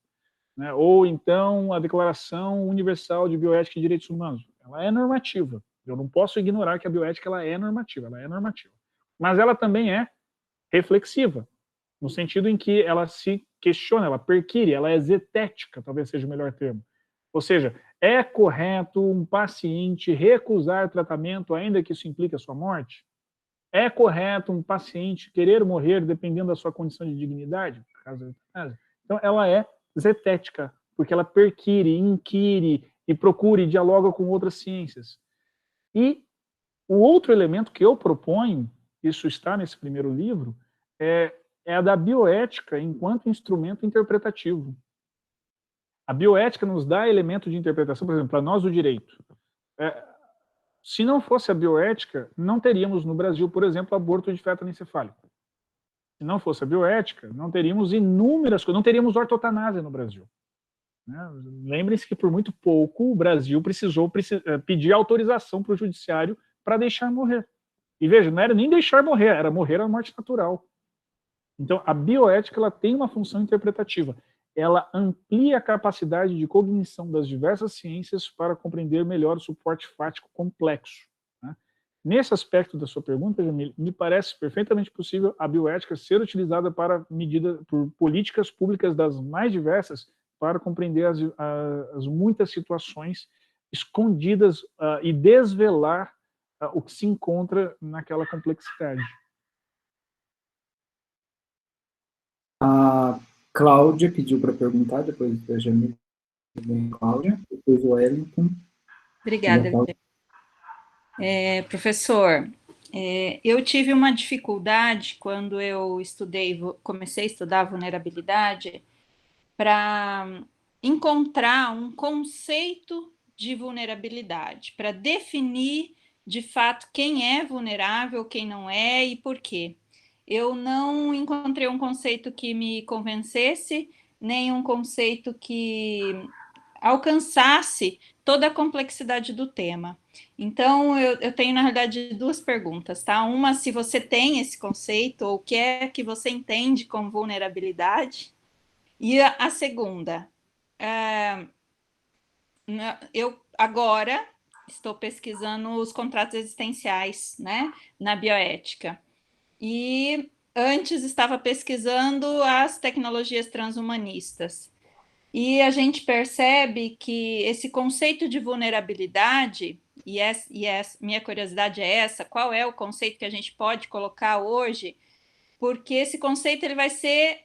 S3: né? Ou então a Declaração Universal de Bioética e Direitos Humanos. Ela é normativa. Eu não posso ignorar que a bioética ela é normativa, ela é normativa. Mas ela também é reflexiva, no sentido em que ela se questiona, ela perquire, ela é zetética, talvez seja o melhor termo. Ou seja, é correto um paciente recusar tratamento ainda que isso implique a sua morte? É correto um paciente querer morrer dependendo da sua condição de dignidade? Então, ela é zetética, porque ela perquire, inquire e procura e dialoga com outras ciências. E o outro elemento que eu proponho, isso está nesse primeiro livro, é a da bioética enquanto instrumento interpretativo. A bioética nos dá elemento de interpretação, por exemplo, para nós do direito. Se não fosse a bioética, não teríamos no Brasil, por exemplo, aborto de feto anencefálico. Se não fosse a bioética, não teríamos inúmeras coisas, não teríamos ortotanásia no Brasil. Né? Lembrem-se que por muito pouco o Brasil precisou pedir autorização para o judiciário para deixar morrer. E veja, não era nem deixar morrer, era morrer a morte natural. Então, a bioética ela tem uma função interpretativa. Ela amplia a capacidade de cognição das diversas ciências para compreender melhor o suporte fático complexo. Né? Nesse aspecto da sua pergunta, Jamile, me parece perfeitamente possível a bioética ser utilizada por políticas públicas das mais diversas para compreender as muitas situações escondidas e desvelar o que se encontra naquela complexidade.
S1: A Cláudia pediu para perguntar, depois da Jamile, Cláudia, depois o Wellington.
S4: Obrigada, professor. Eu tive uma dificuldade quando eu comecei a estudar vulnerabilidade para encontrar um conceito de vulnerabilidade, para definir de fato quem é vulnerável, quem não é e por quê. Eu não encontrei um conceito que me convencesse, nem um conceito que alcançasse toda a complexidade do tema. Então, eu tenho, na realidade, duas perguntas, tá? Uma, se você tem esse conceito, ou o que é que você entende como vulnerabilidade. E a segunda, eu agora estou pesquisando os contratos existenciais, né, na bioética. E antes estava pesquisando as tecnologias transhumanistas. E a gente percebe que esse conceito de vulnerabilidade, minha curiosidade é essa, qual é o conceito que a gente pode colocar hoje? Porque esse conceito ele vai ser,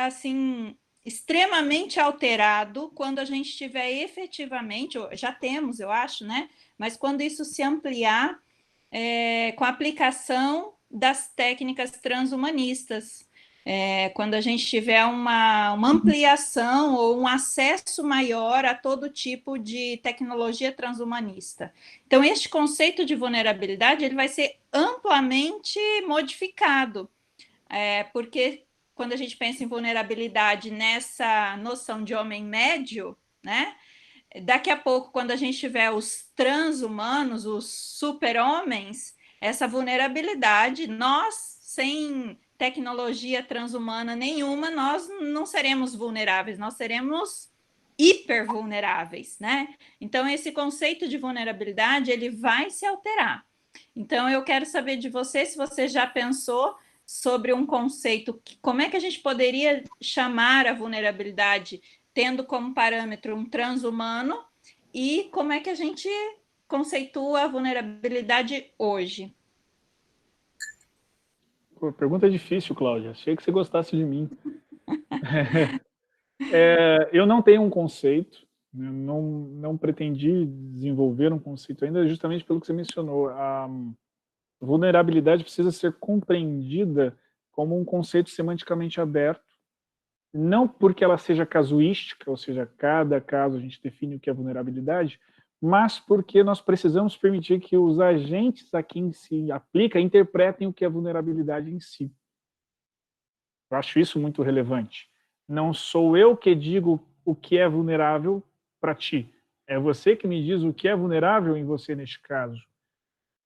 S4: assim, extremamente alterado quando a gente tiver efetivamente, já temos, eu acho, né? Mas quando isso se ampliar com a aplicação das técnicas transhumanistas, quando a gente tiver uma ampliação ou um acesso maior a todo tipo de tecnologia transhumanista. Então, este conceito de vulnerabilidade ele vai ser amplamente modificado, porque quando a gente pensa em vulnerabilidade nessa noção de homem médio, né? Daqui a pouco, quando a gente tiver os transhumanos, os super-homens, essa vulnerabilidade, nós, sem tecnologia transhumana nenhuma, nós não seremos vulneráveis, nós seremos hipervulneráveis, né? Então, esse conceito de vulnerabilidade, ele vai se alterar. Então, eu quero saber de você, se você já pensou sobre um conceito, como é que a gente poderia chamar a vulnerabilidade, tendo como parâmetro um transhumano, e como é que a gente conceitua a vulnerabilidade hoje?
S3: Pô, pergunta difícil, Cláudia. Achei que você gostasse de mim. Eu não tenho um conceito, né? Não pretendi desenvolver um conceito ainda, justamente pelo que você mencionou. A vulnerabilidade precisa ser compreendida como um conceito semanticamente aberto, não porque ela seja casuística, ou seja, cada caso a gente define o que é vulnerabilidade, mas porque nós precisamos permitir que os agentes a quem se aplica interpretem o que é vulnerabilidade em si. Eu acho isso muito relevante. Não sou eu que digo o que é vulnerável para ti. É você que me diz o que é vulnerável em você neste caso.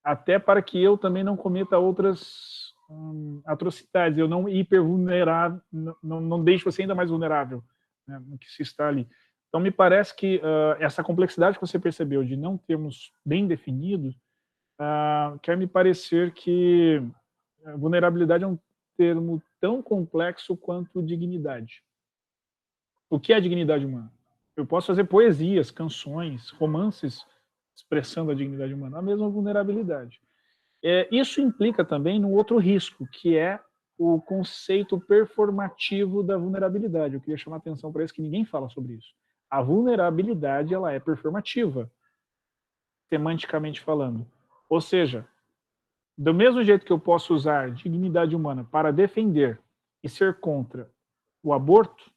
S3: Até para que eu também não cometa outras atrocidades. Eu não hipervulnerável, não deixe você ainda mais vulnerável, né, no que se está ali. Então, me parece que essa complexidade que você percebeu de não termos bem definido, quer me parecer que vulnerabilidade é um termo tão complexo quanto dignidade. O que é a dignidade humana? Eu posso fazer poesias, canções, romances expressando a dignidade humana, a mesma vulnerabilidade. Isso implica também num outro risco, que é o conceito performativo da vulnerabilidade. Eu queria chamar a atenção para isso, que ninguém fala sobre isso. A vulnerabilidade, ela é performativa, semanticamente falando. Ou seja, do mesmo jeito que eu posso usar dignidade humana para defender e ser contra o aborto,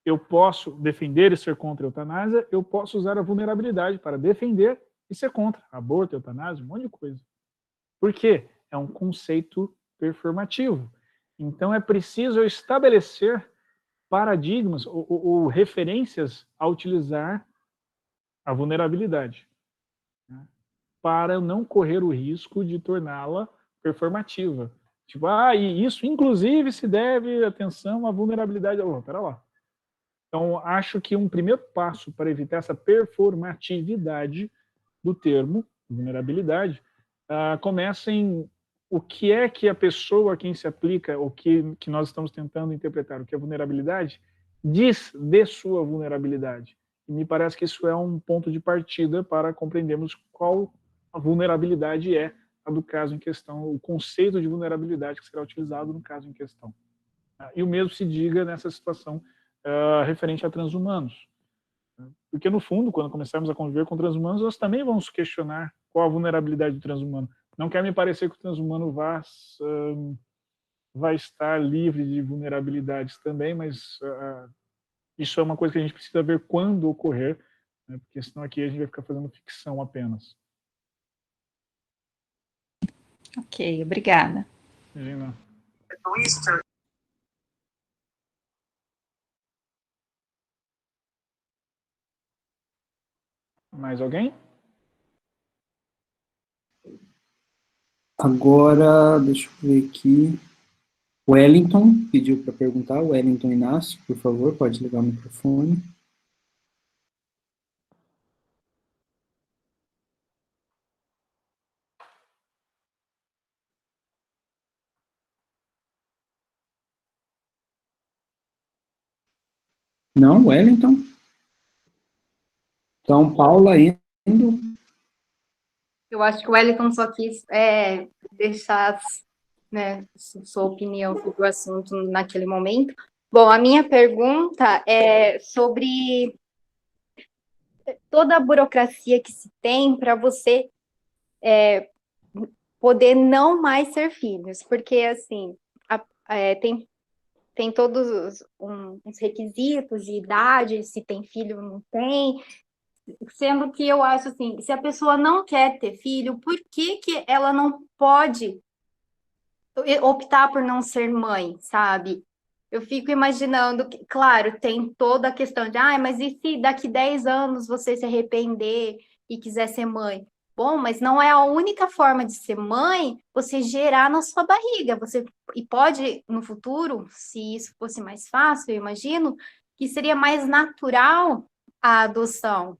S3: eu posso defender e ser contra a eutanásia, eu posso usar a vulnerabilidade para defender e ser contra aborto, eutanásia, um monte de coisa. Por quê? É um conceito performativo. Então, é preciso eu estabelecer paradigmas ou referências a utilizar a vulnerabilidade, né, para não correr o risco de torná-la performativa. Tipo, e isso inclusive se deve, atenção, à vulnerabilidade. Pera lá. Então, acho que um primeiro passo para evitar essa performatividade do termo, vulnerabilidade, começa em o que é que a pessoa a quem se aplica, o que nós estamos tentando interpretar, o que é vulnerabilidade, diz de sua vulnerabilidade. E me parece que isso é um ponto de partida para compreendermos qual a vulnerabilidade é a do caso em questão, o conceito de vulnerabilidade que será utilizado no caso em questão. E o mesmo se diga nessa situação referente a transhumanos. Porque, no fundo, quando começarmos a conviver com transhumanos, nós também vamos questionar qual a vulnerabilidade do transhumano. Não quer me parecer que o transhumano vai estar livre de vulnerabilidades também, mas isso é uma coisa que a gente precisa ver quando ocorrer, né, porque senão aqui a gente vai ficar fazendo ficção apenas.
S4: Ok, obrigada.
S3: Imagina. Mais alguém?
S1: Agora, deixa eu ver aqui. Wellington pediu para perguntar. Wellington Inácio, por favor, pode ligar o microfone. Não, Wellington? Então, Paula indo.
S5: Eu acho que o Wellington só quis deixar, né, sua opinião sobre o assunto naquele momento. Bom, a minha pergunta é sobre toda a burocracia que se tem para você poder não mais ser filhos, porque, assim, tem todos uns requisitos de idade, se tem filho ou não tem, sendo que eu acho assim, se a pessoa não quer ter filho, por que que ela não pode optar por não ser mãe, sabe? Eu fico imaginando, claro, tem toda a questão de, mas e se daqui 10 anos você se arrepender e quiser ser mãe?
S6: bom, mas não é a única forma de ser mãe você gerar na sua barriga. E pode, no futuro, se isso fosse mais fácil, eu imagino, que seria mais natural a adoção.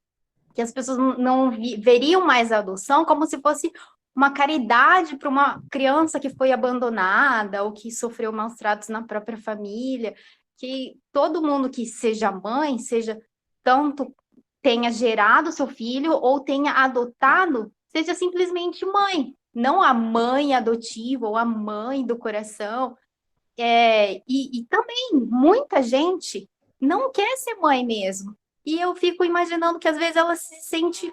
S6: Que as pessoas não veriam mais a adoção como se fosse uma caridade para uma criança que foi abandonada ou que sofreu maus tratos na própria família. Que todo mundo que seja mãe, seja tanto tenha gerado seu filho ou tenha adotado, seja simplesmente mãe, não a mãe adotiva ou a mãe do coração. E também muita gente não quer ser mãe mesmo. E eu fico imaginando que às vezes ela se sente...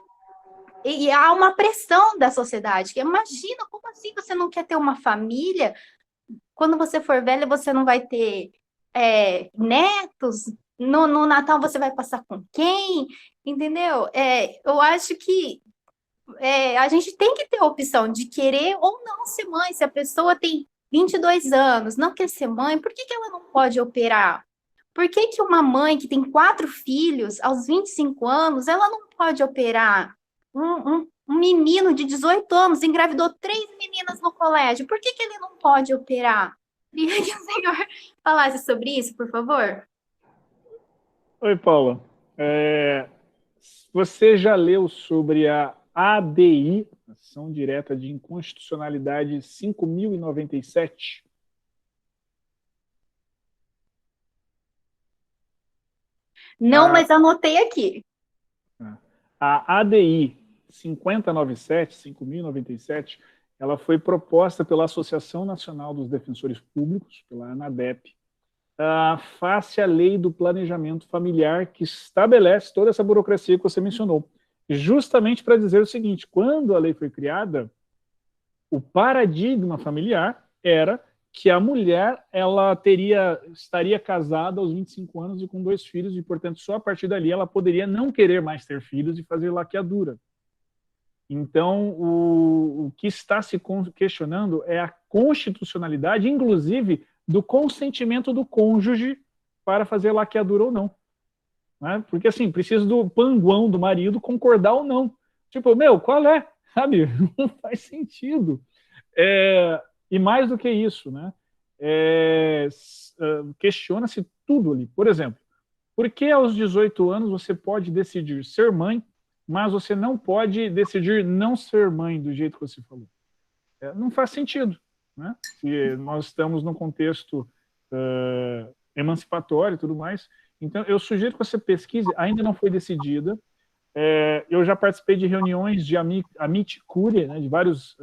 S6: E há uma pressão da sociedade, que imagina, como assim você não quer ter uma família? Quando você for velha, você não vai ter netos? No Natal você vai passar com quem? Entendeu? Eu acho que a gente tem que ter a opção de querer ou não ser mãe. Se a pessoa tem 22 anos, não quer ser mãe, por que ela não pode operar? Por que uma mãe que tem 4 filhos, aos 25 anos, ela não pode operar? Um menino de 18 anos engravidou 3 meninas no colégio, por que ele não pode operar? Queria que o senhor falasse sobre isso, por favor.
S3: Oi, Paula. Você já leu sobre a ADI, Ação Direta de Inconstitucionalidade 5.097?
S6: Não, mas anotei aqui.
S3: A ADI 5.097, ela foi proposta pela Associação Nacional dos Defensores Públicos, pela ANADEP, face à lei do planejamento familiar, que estabelece toda essa burocracia que você mencionou, justamente para dizer o seguinte: quando a lei foi criada, o paradigma familiar era que a mulher estaria casada aos 25 anos e com 2 filhos, e, portanto, só a partir dali ela poderia não querer mais ter filhos e fazer laqueadura. Então, o que está se questionando é a constitucionalidade, inclusive, do consentimento do cônjuge para fazer laqueadura ou não. Né? Porque, assim, precisa do panguão do marido concordar ou não. Tipo, qual é? Sabe? Não faz sentido. E mais do que isso, né? Questiona-se tudo ali. Por exemplo, por que aos 18 anos você pode decidir ser mãe, mas você não pode decidir não ser mãe do jeito que você falou? Não faz sentido. Né? Se nós estamos num contexto emancipatório e tudo mais. Então, eu sugiro que você pesquise, ainda não foi decidida. Eu já participei de reuniões de amici curiae, né, de vários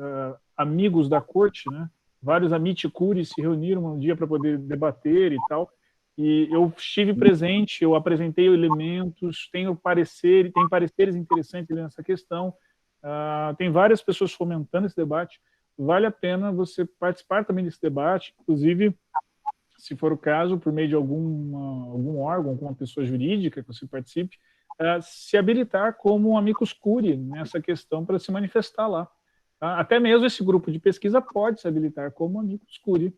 S3: amigos da corte, né? Vários amici curiae se reuniram um dia para poder debater e tal. E eu estive presente, eu apresentei elementos, tem pareceres interessantes nessa questão. Tem várias pessoas fomentando esse debate. Vale a pena você participar também desse debate, inclusive, se for o caso, por meio de algum órgão, alguma pessoa jurídica que você participe, se habilitar como um amicus curiae nessa questão para se manifestar lá. Até mesmo esse grupo de pesquisa pode se habilitar como amicus curiae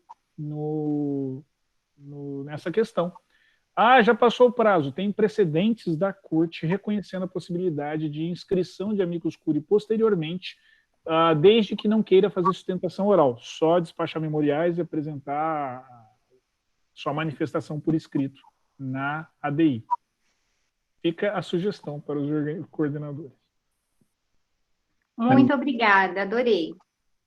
S3: nessa questão. Já passou o prazo, tem precedentes da corte reconhecendo a possibilidade de inscrição de amicus curiae posteriormente, desde que não queira fazer sustentação oral, só despachar memoriais e apresentar sua manifestação por escrito na ADI. Fica a sugestão para os coordenadores.
S6: Muito obrigada, adorei.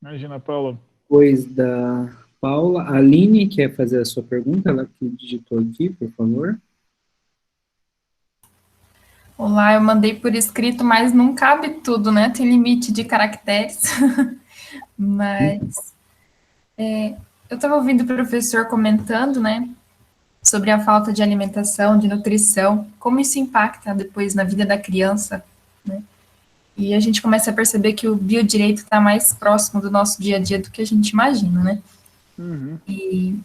S3: Imagina, Paula.
S1: Depois da Paula, a Aline quer fazer a sua pergunta, ela que digitou aqui, por favor.
S7: Olá, eu mandei por escrito, mas não cabe tudo, né? Tem limite de caracteres. Mas eu estava ouvindo o professor comentando, né, sobre a falta de alimentação, de nutrição, como isso impacta depois na vida da criança, né? E a gente começa a perceber que o biodireito está mais próximo do nosso dia a dia do que a gente imagina, né?
S3: Uhum.
S7: E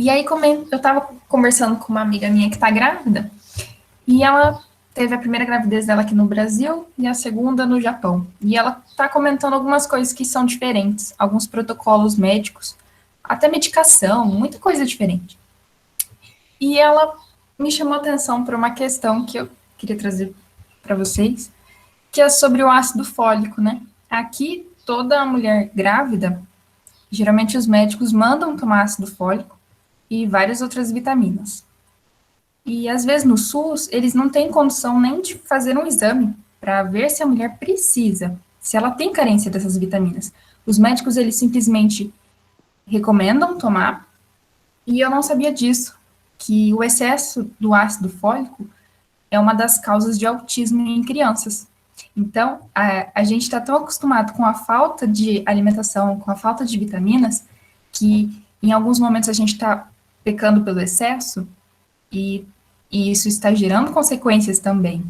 S7: aí eu estava conversando com uma amiga minha que está grávida, e ela teve a primeira gravidez dela aqui no Brasil e a segunda no Japão. E ela está comentando algumas coisas que são diferentes, alguns protocolos médicos, até medicação, muita coisa diferente. E ela me chamou a atenção para uma questão que eu queria trazer para vocês, que é sobre o ácido fólico, né? Aqui, toda mulher grávida, geralmente os médicos mandam tomar ácido fólico e várias outras vitaminas. E, às vezes, no SUS, eles não têm condição nem de fazer um exame para ver se a mulher precisa, se ela tem carência dessas vitaminas. Os médicos, eles simplesmente recomendam tomar, e eu não sabia disso, que o excesso do ácido fólico é uma das causas de autismo em crianças. Então, a gente está tão acostumado com a falta de alimentação, com a falta de vitaminas, que em alguns momentos a gente está pecando pelo excesso, e isso está gerando consequências também.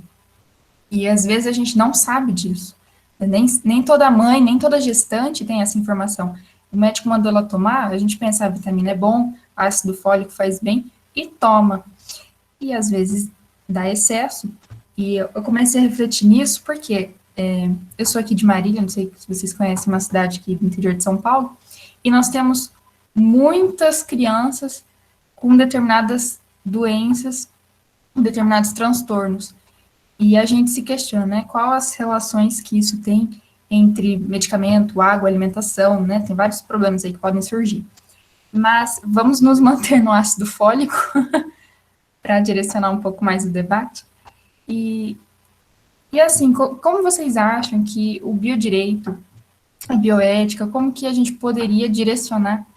S7: E às vezes a gente não sabe disso. Nem toda mãe, nem toda gestante tem essa informação. O médico mandou ela tomar, a gente pensa, a vitamina é bom, ácido fólico faz bem, e toma. E às vezes dá excesso. E eu comecei a refletir nisso porque eu sou aqui de Marília, não sei se vocês conhecem, uma cidade aqui do interior de São Paulo, e nós temos muitas crianças com determinadas doenças, com determinados transtornos. E a gente se questiona, né, quais as relações que isso tem entre medicamento, água, alimentação, né, tem vários problemas aí que podem surgir. Mas vamos nos manter no ácido fólico para direcionar um pouco mais o debate. E assim, como vocês acham que o biodireito, a bioética, como que a gente poderia direcionar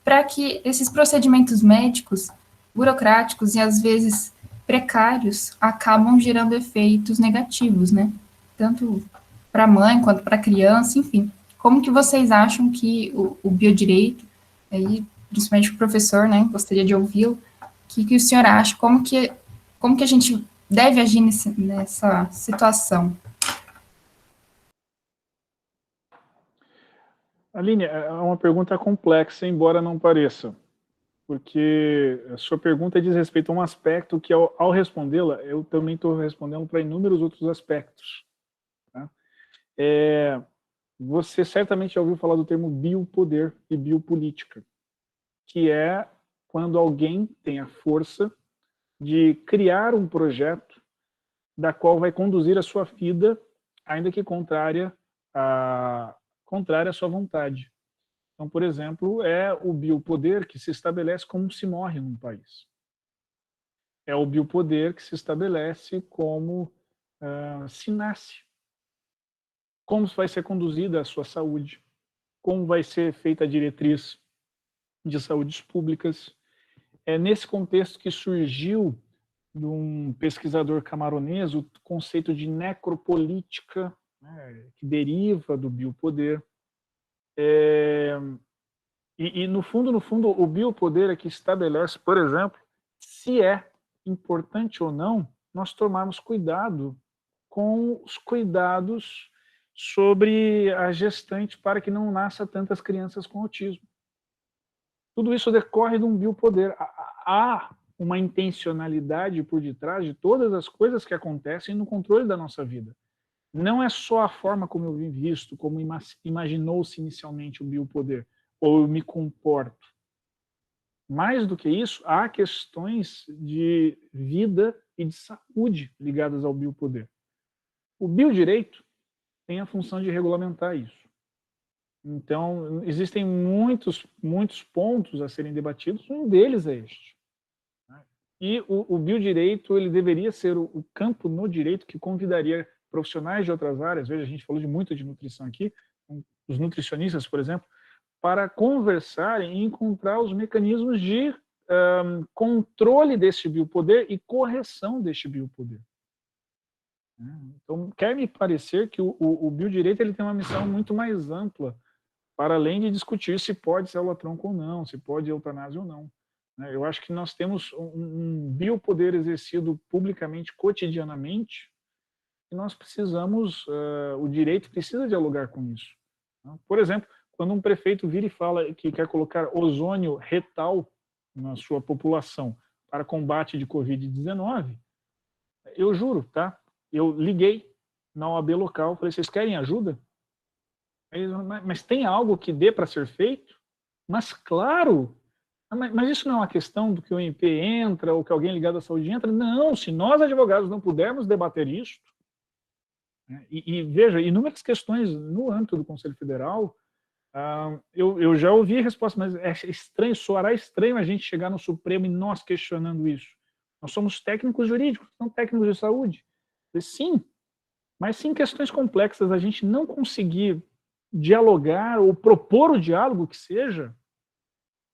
S7: para que esses procedimentos médicos, burocráticos e às vezes precários, acabam gerando efeitos negativos, né? Tanto para a mãe quanto para a criança, enfim. Como que vocês acham que o biodireito, aí, principalmente o professor, né, gostaria de ouvi-lo, o que o senhor acha, como que a gente deve agir nessa situação?
S3: Aline, é uma pergunta complexa, embora não pareça, porque a sua pergunta diz respeito a um aspecto que, ao respondê-la, eu também estou respondendo para inúmeros outros aspectos. Tá? Você certamente já ouviu falar do termo biopoder e biopolítica, que é quando alguém tem a força de criar um projeto da qual vai conduzir a sua vida, ainda que contrária à sua vontade. Então, por exemplo, é o biopoder que se estabelece como se morre num país. É o biopoder que se estabelece como se nasce. Como vai ser conduzida a sua saúde, como vai ser feita a diretriz de saúdes públicas. É nesse contexto que surgiu de um pesquisador camaronês o conceito de necropolítica, né, que deriva do biopoder. E no fundo, o biopoder é que estabelece, por exemplo, se é importante ou não nós tomarmos cuidado com os cuidados sobre a gestante para que não nasça tantas crianças com autismo. Tudo isso decorre de um biopoder. Há uma intencionalidade por detrás de todas as coisas que acontecem no controle da nossa vida. Não é só a forma como eu vim visto, como imaginou-se inicialmente o biopoder, ou eu me comporto. Mais do que isso, há questões de vida e de saúde ligadas ao biopoder. O biodireito tem a função de regulamentar isso. Então, existem muitos pontos a serem debatidos, um deles é este. E o biodireito, ele deveria ser o campo no direito que convidaria profissionais de outras áreas, veja, a gente falou muito de nutrição aqui, os nutricionistas, por exemplo, para conversarem e encontrar os mecanismos de controle deste biopoder e correção deste biopoder. Então, quer me parecer que o biodireito ele tem uma missão muito mais ampla, para além de discutir se pode célula-tronco ou não, se pode eutanásia ou não. Eu acho que nós temos um biopoder exercido publicamente, cotidianamente, e nós precisamos, o direito precisa dialogar com isso. Por exemplo, quando um prefeito vira e fala que quer colocar ozônio retal na sua população para combate de Covid-19, eu juro, tá? Eu liguei na OAB local, falei, vocês querem ajuda? Mas tem algo que dê para ser feito? Mas claro! Mas isso não é uma questão do que o MP entra ou que alguém ligado à saúde entra? Não, se nós advogados não pudermos debater isso, E veja, inúmeras questões no âmbito do Conselho Federal, eu já ouvi a resposta, mas é estranho, soará estranho a gente chegar no Supremo e nós questionando isso. Nós somos técnicos jurídicos, não técnicos de saúde. Sim, mas sim questões complexas, a gente não conseguir dialogar ou propor o diálogo que seja,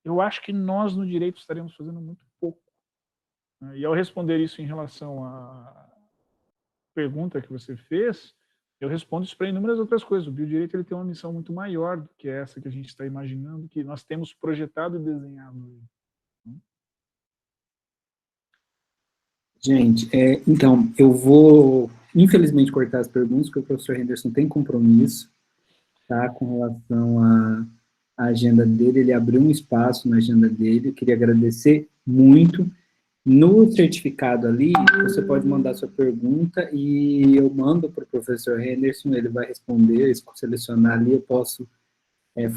S3: eu acho que nós no direito estaremos fazendo muito pouco. E ao responder isso em relação à pergunta que você fez, eu respondo isso para inúmeras outras coisas. O biodireito ele tem uma missão muito maior do que essa que a gente está imaginando, que nós temos projetado e desenhado.
S1: Gente, então, eu vou, infelizmente, cortar as perguntas, porque o professor Henderson tem compromisso, tá, com relação à agenda dele. Ele abriu um espaço na agenda dele, eu queria agradecer muito. No certificado ali, você pode mandar sua pergunta e eu mando para o professor Henderson, ele vai responder, selecionar ali, eu posso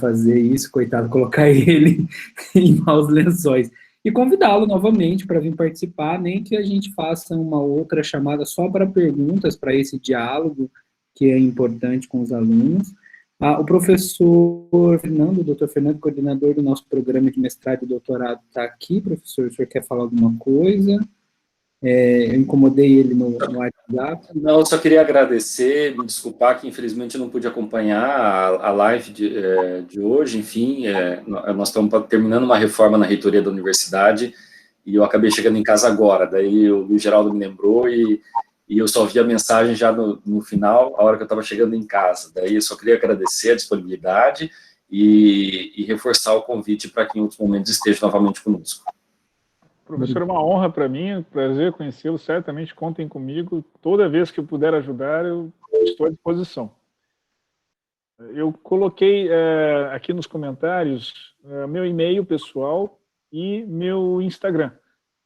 S1: fazer isso, coitado, colocar ele em maus lençóis. E convidá-lo novamente para vir participar, nem que a gente faça uma outra chamada só para perguntas, para esse diálogo que é importante com os alunos. O professor Fernando, o doutor Fernando, coordenador do nosso programa de mestrado e doutorado, está aqui. Professor, o senhor quer falar alguma coisa? Eu incomodei ele no WhatsApp.
S8: Não, eu só queria agradecer, me desculpar que infelizmente eu não pude acompanhar a live de hoje. Enfim, nós estamos terminando uma reforma na reitoria da universidade e eu acabei chegando em casa agora. Daí o Luiz Geraldo me lembrou e eu só vi a mensagem já no final, a hora que eu estava chegando em casa. Daí eu só queria agradecer a disponibilidade e reforçar o convite para que em outros momentos esteja novamente conosco.
S3: Professor, é uma honra para mim, um prazer conhecê-lo, certamente contem comigo, toda vez que eu puder ajudar, eu estou à disposição. Eu coloquei aqui nos comentários meu e-mail pessoal e meu Instagram.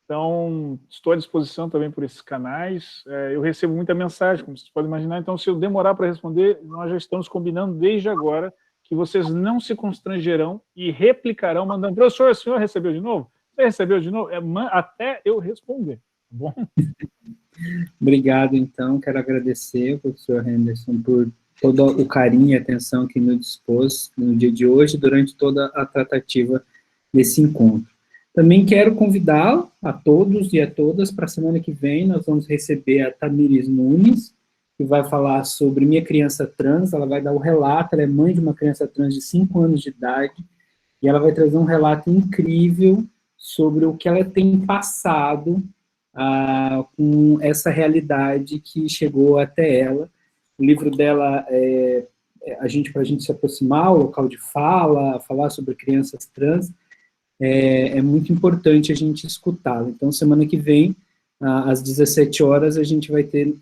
S3: Então, estou à disposição também por esses canais. Eu recebo muita mensagem, como vocês podem imaginar. Então, se eu demorar para responder, nós já estamos combinando desde agora que vocês não se constrangerão e replicarão, mandando, professor, o senhor recebeu de novo? Você recebeu de novo? Até eu responder, tá bom?
S1: Obrigado, então. Quero agradecer ao professor Henderson por todo o carinho e atenção que nos dispôs no dia de hoje, durante toda a tratativa desse encontro. Também quero convidá-lo a todos e a todas para a semana que vem. Nós vamos receber a Tamires Nunes, que vai falar sobre Minha Criança Trans. Ela vai dar o relato, ela é mãe de uma criança trans de 5 anos de idade, e ela vai trazer um relato incrível sobre o que ela tem passado com essa realidade que chegou até ela. O livro dela para a gente se aproximar, o local de fala, falar sobre crianças trans, é muito importante a gente escutá-la. Então, semana que vem, às 17 horas, a gente vai ter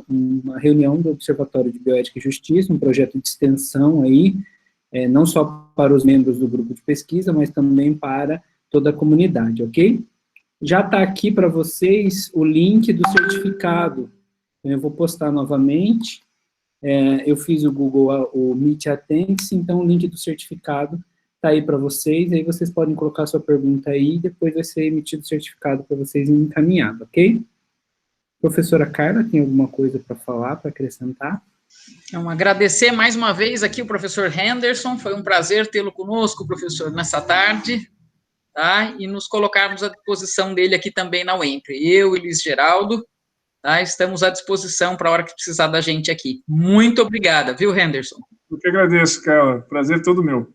S1: uma reunião do Observatório de Bioética e Justiça, um projeto de extensão aí, não só para os membros do grupo de pesquisa, mas também para toda a comunidade, ok? Já está aqui para vocês o link do certificado. Eu vou postar novamente. Eu fiz o Google, o Meet Attendance, então o link do certificado está aí para vocês, aí vocês podem colocar sua pergunta aí, e depois vai ser emitido o certificado para vocês encaminhado, ok? Professora Carla, tem alguma coisa para falar, para acrescentar?
S2: Então, agradecer mais uma vez aqui o professor Henderson, foi um prazer tê-lo conosco, professor, nessa tarde, tá? E nos colocarmos à disposição dele aqui também na UEMPRE. Eu e Luiz Geraldo, tá? Estamos à disposição para a hora que precisar da gente aqui. Muito obrigada, viu, Henderson?
S3: Eu que agradeço, Carla. Prazer todo meu.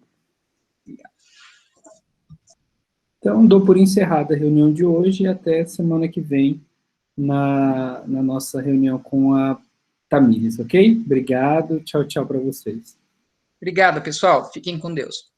S1: Então, dou por encerrada a reunião de hoje e até semana que vem na nossa reunião com a Tamires, ok? Obrigado, tchau, tchau para vocês.
S2: Obrigada, pessoal. Fiquem com Deus.